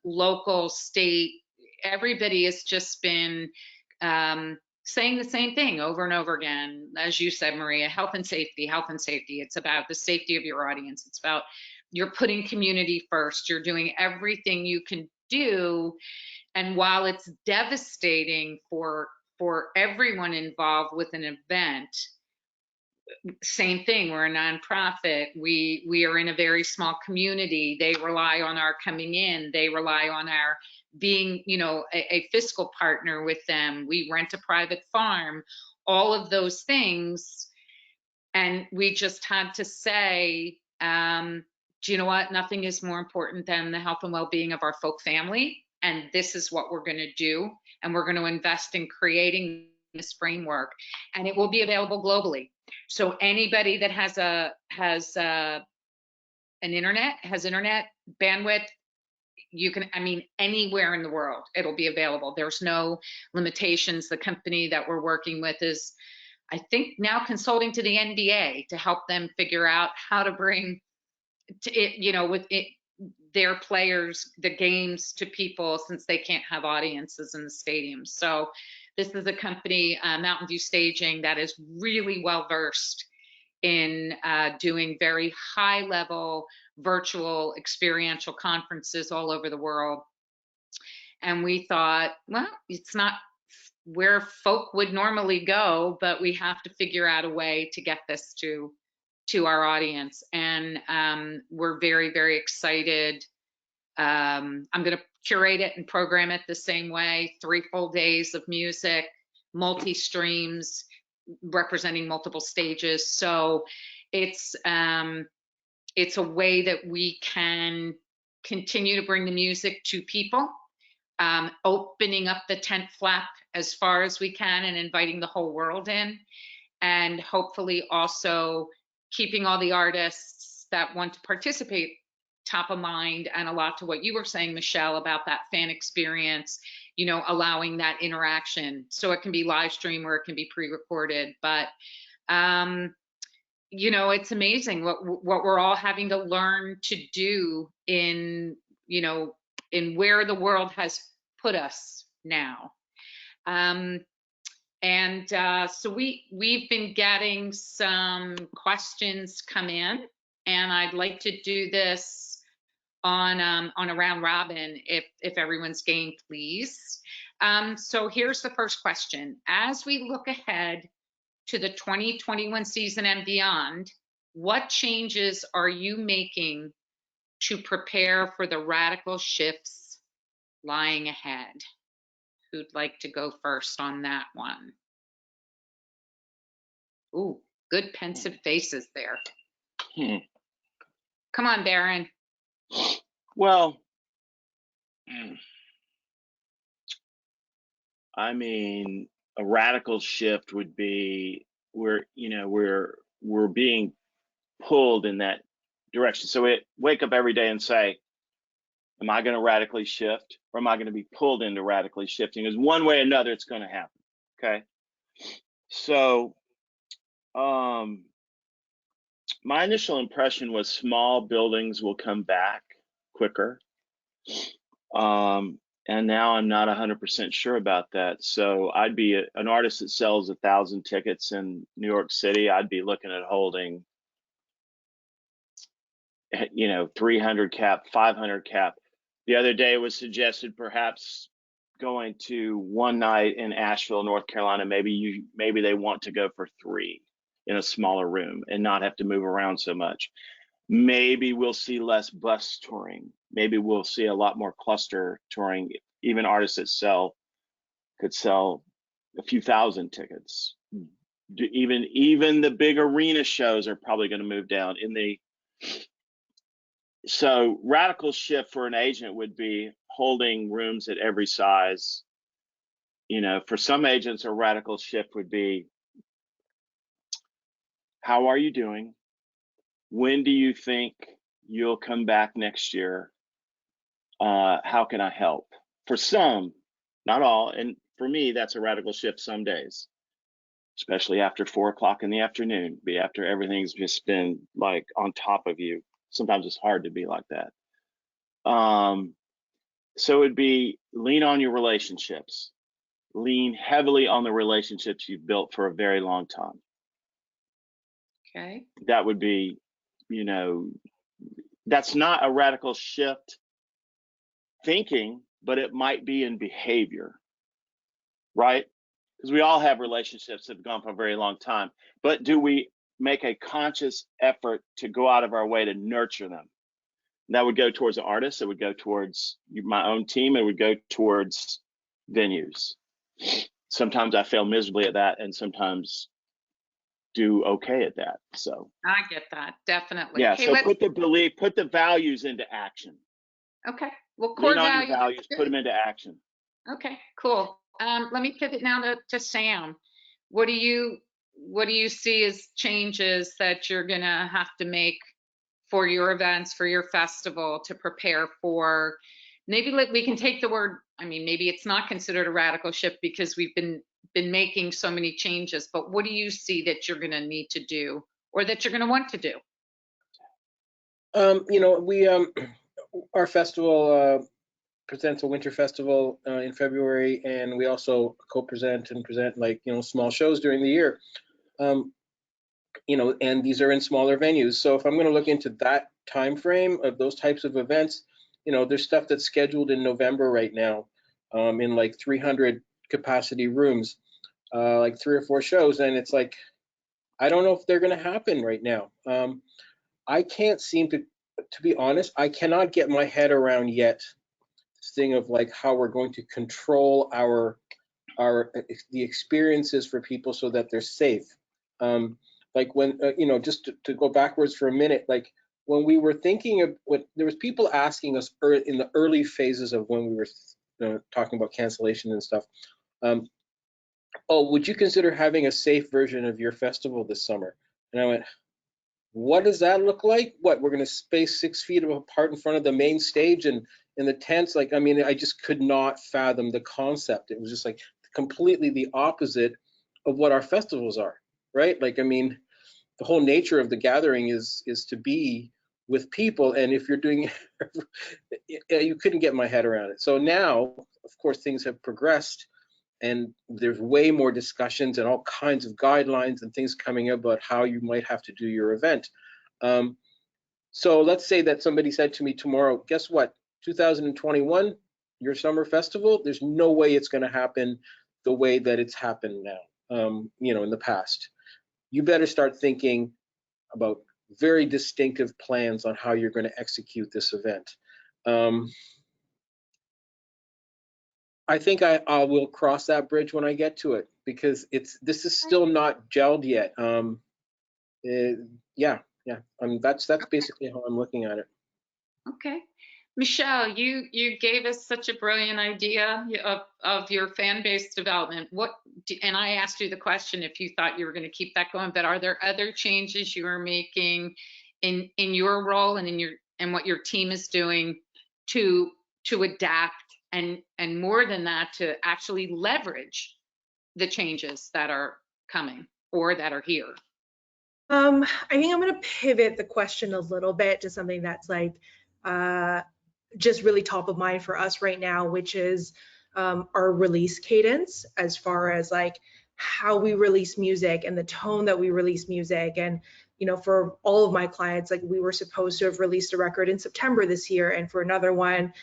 local, state, everybody has just been saying the same thing over and over again. As you said, Maria, health and safety, health and safety. It's about the safety of your audience. It's about you're putting community first. You're doing everything you can do. And while it's devastating for everyone involved with an event, same thing, we're a nonprofit. We are in a very small community. They rely on our coming in. They rely on our being, a fiscal partner with them. We rent a private farm, all of those things. And we just had to say, do you know what? Nothing is more important than the health and well-being of our folk family. And this is what we're going to do. And we're going to invest in creating this framework, and it will be available globally. So anybody that has internet bandwidth, you can, anywhere in the world, it'll be available. There's no limitations. The company that we're working with is, I think, now consulting to the NBA to help them figure out how to bring their players, the games, to people, since they can't have audiences in the stadiums. So this is a company, Mountain View Staging, that is really well versed in doing very high level virtual experiential conferences all over the world. And we thought, well, it's not where folk would normally go, but we have to figure out a way to get this to our audience. And we're very, very excited. I'm going to curate it and program it the same way, 3 full days of music, multi-streams, representing multiple stages. So it's a way that we can continue to bring the music to people, opening up the tent flap as far as we can and inviting the whole world in, and hopefully also keeping all the artists that want to participate top of mind, and a lot to what you were saying, Michelle, about that fan experience, you know, allowing that interaction. So it can be live stream or it can be pre-recorded, but you know, it's amazing what we're all having to learn to do in, you know, in where the world has put us now. So we've been getting some questions come in, and I'd like to do this on a round robin if everyone's game, please. So here's the first question. As we look ahead to the 2021 season and beyond, what changes are you making to prepare for the radical shifts lying ahead? Who'd like to go first on that one? Ooh, good pensive faces there. Come on, Darren. Well, I mean, a radical shift would be we're being pulled in that direction. So we wake up every day and say, am I going to radically shift, or am I going to be pulled into radically shifting? Because one way or another, it's going to happen. Okay. So my initial impression was small buildings will come back quicker. And now I'm not 100% sure about that. So I'd be an artist that sells 1,000 tickets in New York City. I'd be looking at holding, 300 cap, 500 cap. The other day was suggested perhaps going to one night in Asheville, North Carolina. Maybe they want to go for 3 in a smaller room and not have to move around so much. Maybe we'll see less bus touring. Maybe we'll see a lot more cluster touring. Even artists that could sell a few thousand tickets. Even the big arena shows are probably going to move down so radical shift for an agent would be holding rooms at every size. For some agents, a radical shift would be, how are you doing? When do you think you'll come back next year? How can I help? For some, not all, and for me, that's a radical shift some days, especially after 4 o'clock in the afternoon, after everything's just been like on top of you. Sometimes it's hard to be like that. So it'd be lean on your relationships. Lean heavily on the relationships you've built for a very long time. Okay. That would be, that's not a radical shift thinking, but it might be in behavior, right? Because we all have relationships that have gone for a very long time, but do we make a conscious effort to go out of our way to nurture them? That would go towards the artist, it would go towards my own team, it would go towards venues. Sometimes I fail miserably at that, and sometimes do okay at that. So I get that, definitely. Yeah, hey, so put the values into action. Okay, well, core Lean on your values, put them into action. Okay, cool. Let me pivot now to Sam. What do you see as changes that you're gonna have to make for your events, for your festival, to prepare for, maybe we can take the word, maybe it's not considered a radical shift because we've been making so many changes, but what do you see that you're gonna need to do, or that you're gonna want to do? Our festival presents a winter festival in February, and we also co-present and present small shows during the year. And these are in smaller venues. So if I'm going to look into that time frame of those types of events, there's stuff that's scheduled in November right now. in like 300 capacity rooms, like 3 or 4 shows, and it's like, I don't know if they're going to happen right now. I can't seem to be honest, I cannot get my head around yet this thing of like how we're going to control the experiences for people so that they're safe. Like when just to go backwards for a minute, like when we were thinking of what there was people asking us in the early phases of when we were talking about cancellation and stuff. Oh, would you consider having a safe version of your festival this summer? And I went, what does that look like? What, we're going to space 6 feet apart in front of the main stage and in the tents? Like, I mean, I just could not fathom the concept. It was just like completely the opposite of what our festivals are, right? Like, I mean, the whole nature of the gathering is to be with people. And if you're doing, you couldn't get my head around it. So now, of course, things have progressed. And there's way more discussions and all kinds of guidelines and things coming about how you might have to do your event. So let's say that somebody said to me tomorrow, guess what, 2021, your summer festival, there's no way it's going to happen the way that it's happened now, in the past. You better start thinking about very distinctive plans on how you're going to execute this event. I think I will cross that bridge when I get to it, because this is still not gelled yet. That's basically how I'm looking at it. Okay. Michelle, you gave us such a brilliant idea of your fan base development. And I asked you the question if you thought you were going to keep that going, but are there other changes you are making in your role and in what your team is doing to adapt and more than that, to actually leverage the changes that are coming or that are here? I think I'm going to pivot the question a little bit to something that's like just really top of mind for us right now, which is our release cadence, as far as like how we release music and the tone that we release music. And for all of my clients, like we were supposed to have released a record in September this year, and for another one,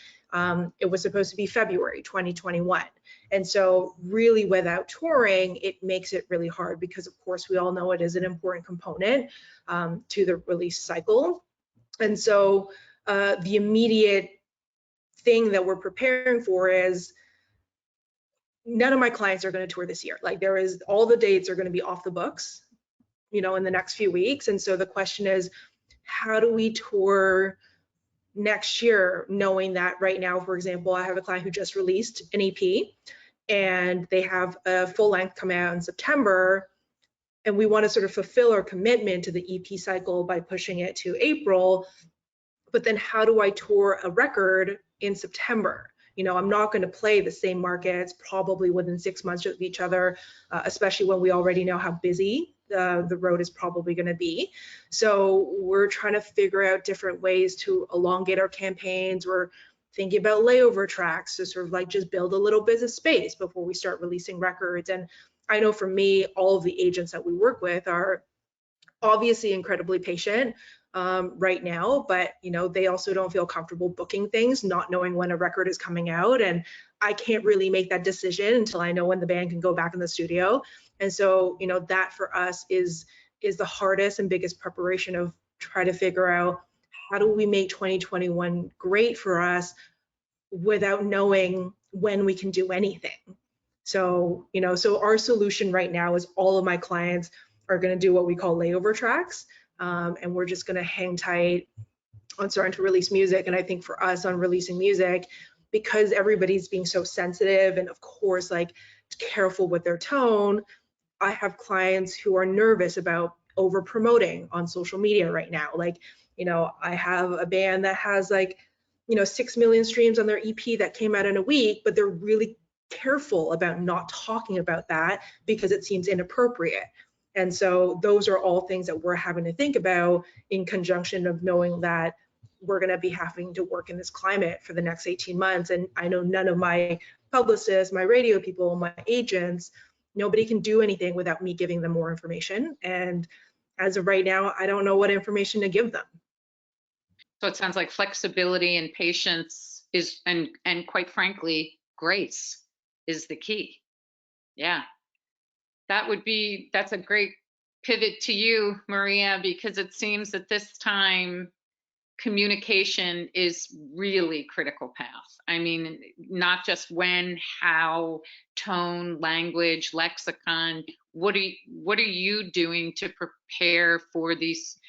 it was supposed to be February 2021. And so really without touring, it makes it really hard, because of course we all know it is an important component to the release cycle. And so the immediate thing that we're preparing for is none of my clients are going to tour this year. Like all the dates are going to be off the books, in the next few weeks. And so the question is, how do we tour next year, knowing that right now, for example, I have a client who just released an EP and they have a full length come out in September, and we want to sort of fulfill our commitment to the EP cycle by pushing it to April. But then how do I tour a record in September? I'm not going to play the same markets probably within 6 months of each other, especially when we already know how busy the road is probably going to be. So we're trying to figure out different ways to elongate our campaigns. We're thinking about layover tracks to sort of like just build a little bit of space before we start releasing records. And I know for me, all of the agents that we work with are obviously incredibly patient right now, but they also don't feel comfortable booking things, not knowing when a record is coming out. And I can't really make that decision until I know when the band can go back in the studio. And so, that for us is the hardest and biggest preparation of trying to figure out how do we make 2021 great for us without knowing when we can do anything. So, so our solution right now is all of my clients are going to do what we call layover tracks. And we're just going to hang tight on starting to release music. And I think for us on releasing music, because everybody's being so sensitive and of course like careful with their tone, I have clients who are nervous about over promoting on social media right now. Like, I have a band that has like, 6 million streams on their EP that came out in a week, but they're really careful about not talking about that because it seems inappropriate. And so those are all things that we're having to think about in conjunction of knowing that we're going to be having to work in this climate for the next 18 months. And I know none of my publicists, my radio people, my agents, nobody can do anything without me giving them more information. And as of right now, I don't know what information to give them. So it sounds like flexibility and patience is, and quite frankly, grace is the key. Yeah, that's a great pivot to you, Maria, because it seems that this time communication is really critical path. I mean, not just when, how, tone, language, lexicon. What are you doing to prepare for these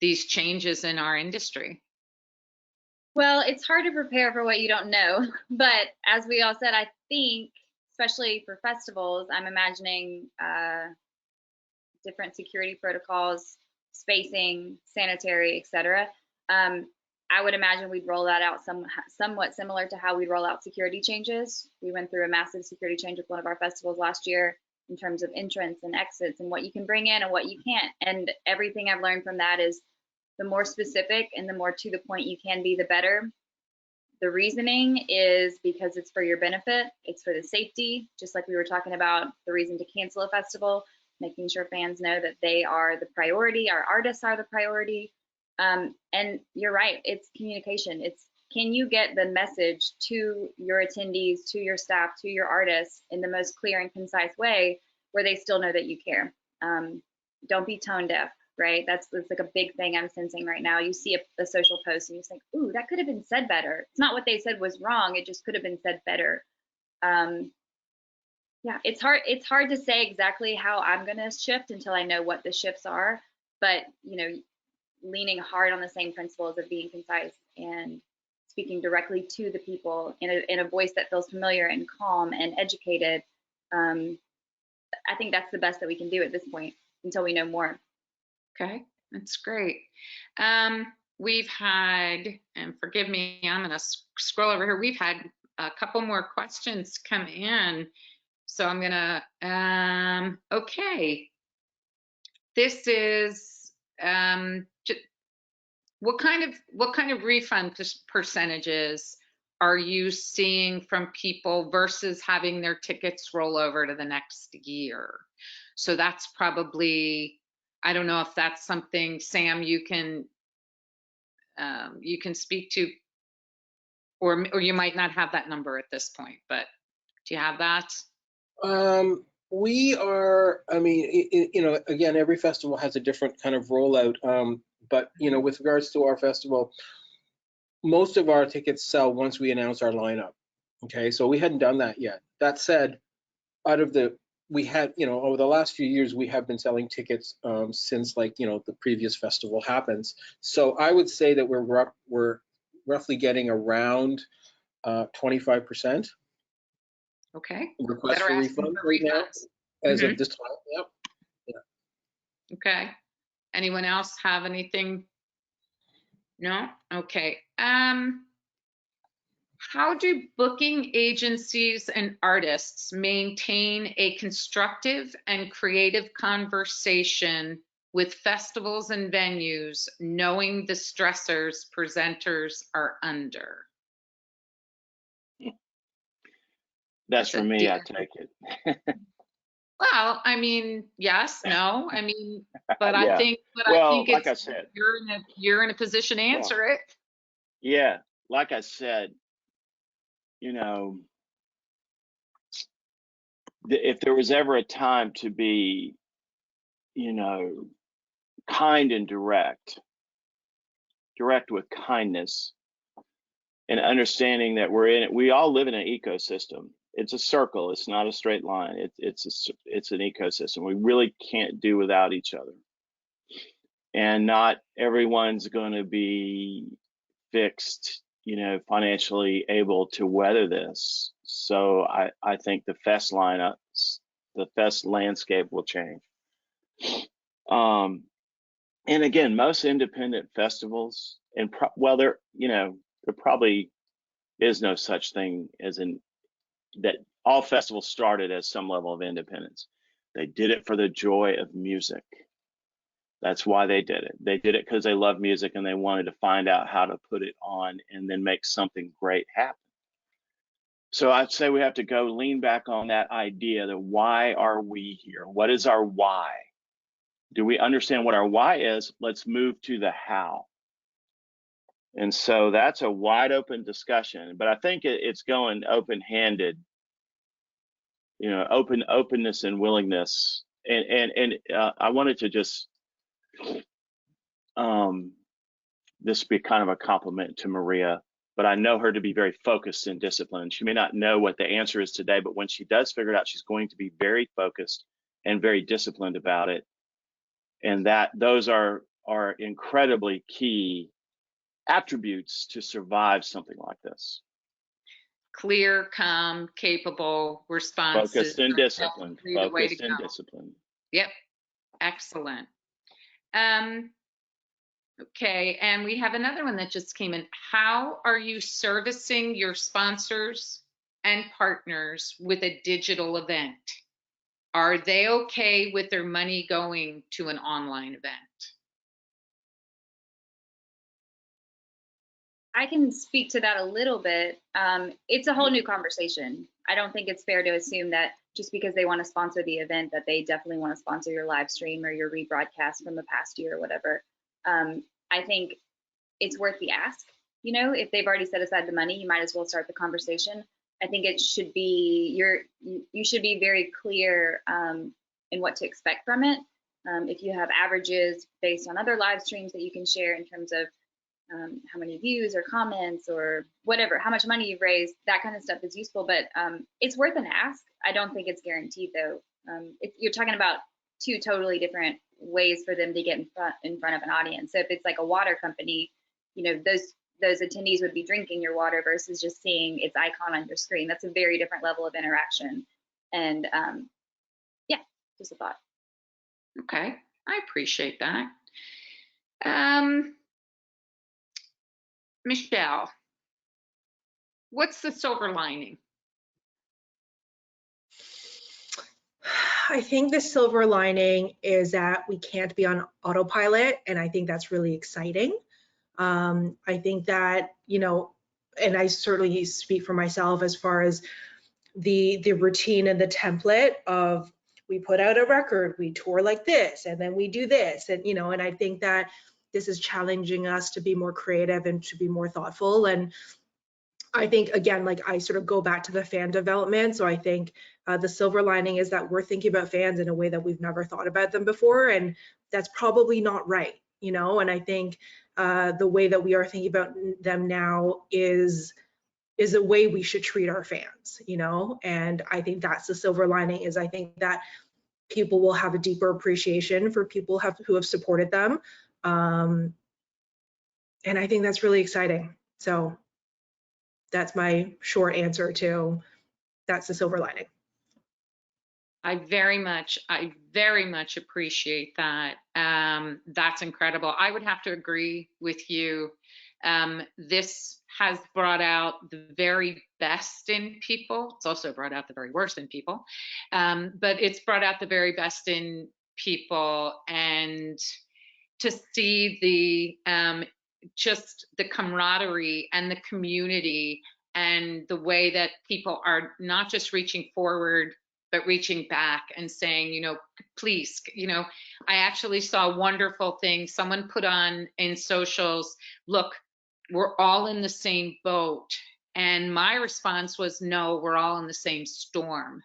changes in our industry? Well, it's hard to prepare for what you don't know, but as we all said, I think, especially for festivals, I'm imagining different security protocols, spacing, sanitary, etc. I would imagine we'd roll that out somewhat similar to how we roll out security changes. We went through a massive security change with one of our festivals last year in terms of entrance and exits and what you can bring in and what you can't. And everything I've learned from that is the more specific and the more to the point you can be, the better. The reasoning is because it's for your benefit, it's for the safety, just like we were talking about the reason to cancel a festival, making sure fans know that they are the priority, our artists are the priority. And you're right, it's communication. It's, can you get the message to your attendees, to your staff, to your artists in the most clear and concise way where they still know that you care? Don't be tone deaf, right? That's like a big thing I'm sensing right now. You see a social post and you think, ooh, that could have been said better. It's not what they said was wrong, it just could have been said better. Yeah, it's hard to say exactly how I'm gonna shift until I know what the shifts are, but you know, leaning hard on the same principles of being concise and speaking directly to the people in a voice that feels familiar and calm and educated. I think that's the best that we can do at this point until we know more. Okay, that's great. We've had, and forgive me, I'm gonna scroll over here. We've had a couple more questions come in. So I'm gonna, okay. This is, what kind of refund percentages are you seeing from people versus having their tickets roll over to the next year? So that's probably, I don't know if that's something, Sam, you can speak to, or you might not have that number at this point, but do you have that? We are, I mean, you know, again, every festival has a different kind of rollout. But, you know, with regards to our festival, most of our tickets sell once we announce our lineup. Okay, so we hadn't done that yet. That said, we had, you know, over the last few years, we have been selling tickets since, like, you know, the previous festival happens. So I would say that we're roughly getting around 25%. Okay. Request for refund right now, as of this time. Yep. Yeah. Okay. Anyone else have anything? No? Okay. How do booking agencies and artists maintain a constructive and creative conversation with festivals and venues, knowing the stressors presenters are under? That's for me, I take it. Well, I mean, yes, no, I mean, but Yeah. I think, like I said, you're in a position to answer it. Yeah, like I said, you know, if there was ever a time to be, you know, kind and direct with kindness, and understanding that we all live in an ecosystem. It's a circle. It's not a straight line. It's an ecosystem. We really can't do without each other. And not everyone's going to be fixed, you know, financially able to weather this. So I think the fest lineups, the fest landscape will change. And again, most independent festivals, and there probably is no such thing as that all festivals started as some level of independence. They did it for the joy of music. That's why they did it. They did it because they love music and they wanted to find out how to put it on and then make something great happen. So I'd say we have to go lean back on that idea that why are we here? What is our why? Do we understand what our why is? Let's move to the how. And so that's a wide open discussion, but I think it's going open-handed, you know, openness and willingness. And I wanted to just, this be kind of a compliment to Maria, but I know her to be very focused and disciplined. She may not know what the answer is today, but when she does figure it out, she's going to be very focused and very disciplined about it. And those are incredibly key attributes to survive something like this. Clear, calm, capable responses. Focused and disciplined. Focused and disciplined. Yep, excellent. Okay, and we have another one that just came in. How are you servicing your sponsors and partners with a digital event? Are they okay with their money going to an online event? I can speak to that a little bit. It's a whole new conversation. I don't think it's fair to assume that just because they want to sponsor the event that they definitely want to sponsor your live stream or your rebroadcast from the past year or whatever. I think it's worth the ask. You know, if they've already set aside the money, you might as well start the conversation. I think it should be you should be very clear in what to expect from it. If you have averages based on other live streams that you can share in terms of how many views or comments or whatever, how much money you've raised, that kind of stuff is useful, but it's worth an ask. I don't think it's guaranteed though. You're talking about two totally different ways for them to get in front of an audience. So if it's like a water company, you know, those attendees would be drinking your water versus just seeing its icon on your screen. That's a very different level of interaction. And yeah, just a thought. Okay, I appreciate that. Michelle, what's the silver lining? I think the silver lining is that we can't be on autopilot, and I think that's really exciting. I think that, you know, and I certainly speak for myself as far as the routine and the template of we put out a record, we tour like this, and then we do this, and you know, and I think that this is challenging us to be more creative and to be more thoughtful. And I think, again, like I sort of go back to the fan development. So I think the silver lining is that we're thinking about fans in a way that we've never thought about them before. And that's probably not right, you know, and I think the way that we are thinking about them now is a way we should treat our fans, you know, and I think that's the silver lining is I think that people will have a deeper appreciation for people who have supported them. And I think that's really exciting. So that's my short answer to that's the silver lining. I very much appreciate that. That's incredible. I would have to agree with you. This has brought out the very best in people. It's also brought out the very worst in people. But it's brought out the very best in people, and to see the just the camaraderie and the community and the way that people are not just reaching forward but reaching back and saying, you know, please, you know, I actually saw a wonderful thing someone put on in socials, look, we're all in the same boat. And my response was, no, we're all in the same storm,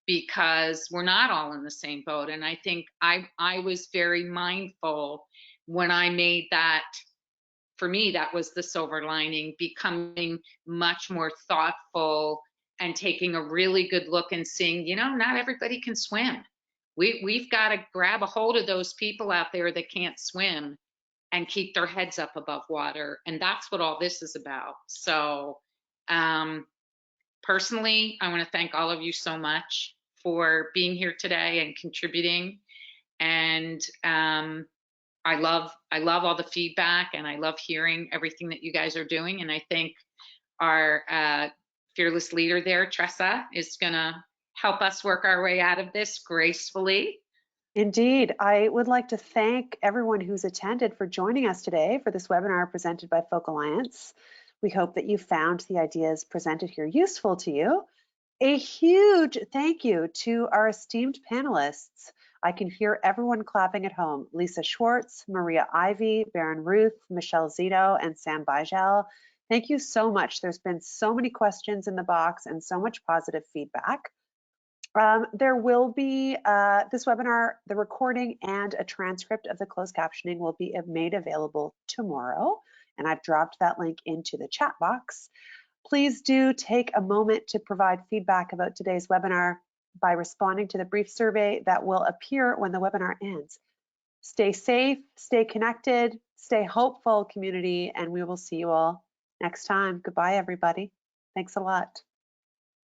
because we're not all in the same boat. And I think I was very mindful when I made that. For me, that was the silver lining, becoming much more thoughtful and taking a really good look and seeing, you know, not everybody can swim. We've got to grab a hold of those people out there that can't swim and keep their heads up above water. And that's what all this is about. So personally, I want to thank all of you so much for being here today and contributing. And I love all the feedback, and I love hearing everything that you guys are doing. And I think our fearless leader there, Tressa, is gonna help us work our way out of this gracefully. Indeed. I would like to thank everyone who's attended for joining us today for this webinar presented by Folk Alliance. We hope that you found the ideas presented here useful to you. A huge thank you to our esteemed panelists. I can hear everyone clapping at home. Lisa Schwartz, Maria Ivey, Baron Ruth, Michelle Szeto, and Sam Bajel. Thank you so much. There's been so many questions in the box and so much positive feedback. There will be this webinar, the recording and a transcript of the closed captioning will be made available tomorrow. And I've dropped that link into the chat box. Please do take a moment to provide feedback about today's webinar by responding to the brief survey that will appear when the webinar ends. Stay safe, stay connected, stay hopeful, community, and we will see you all next time. Goodbye, everybody. Thanks a lot.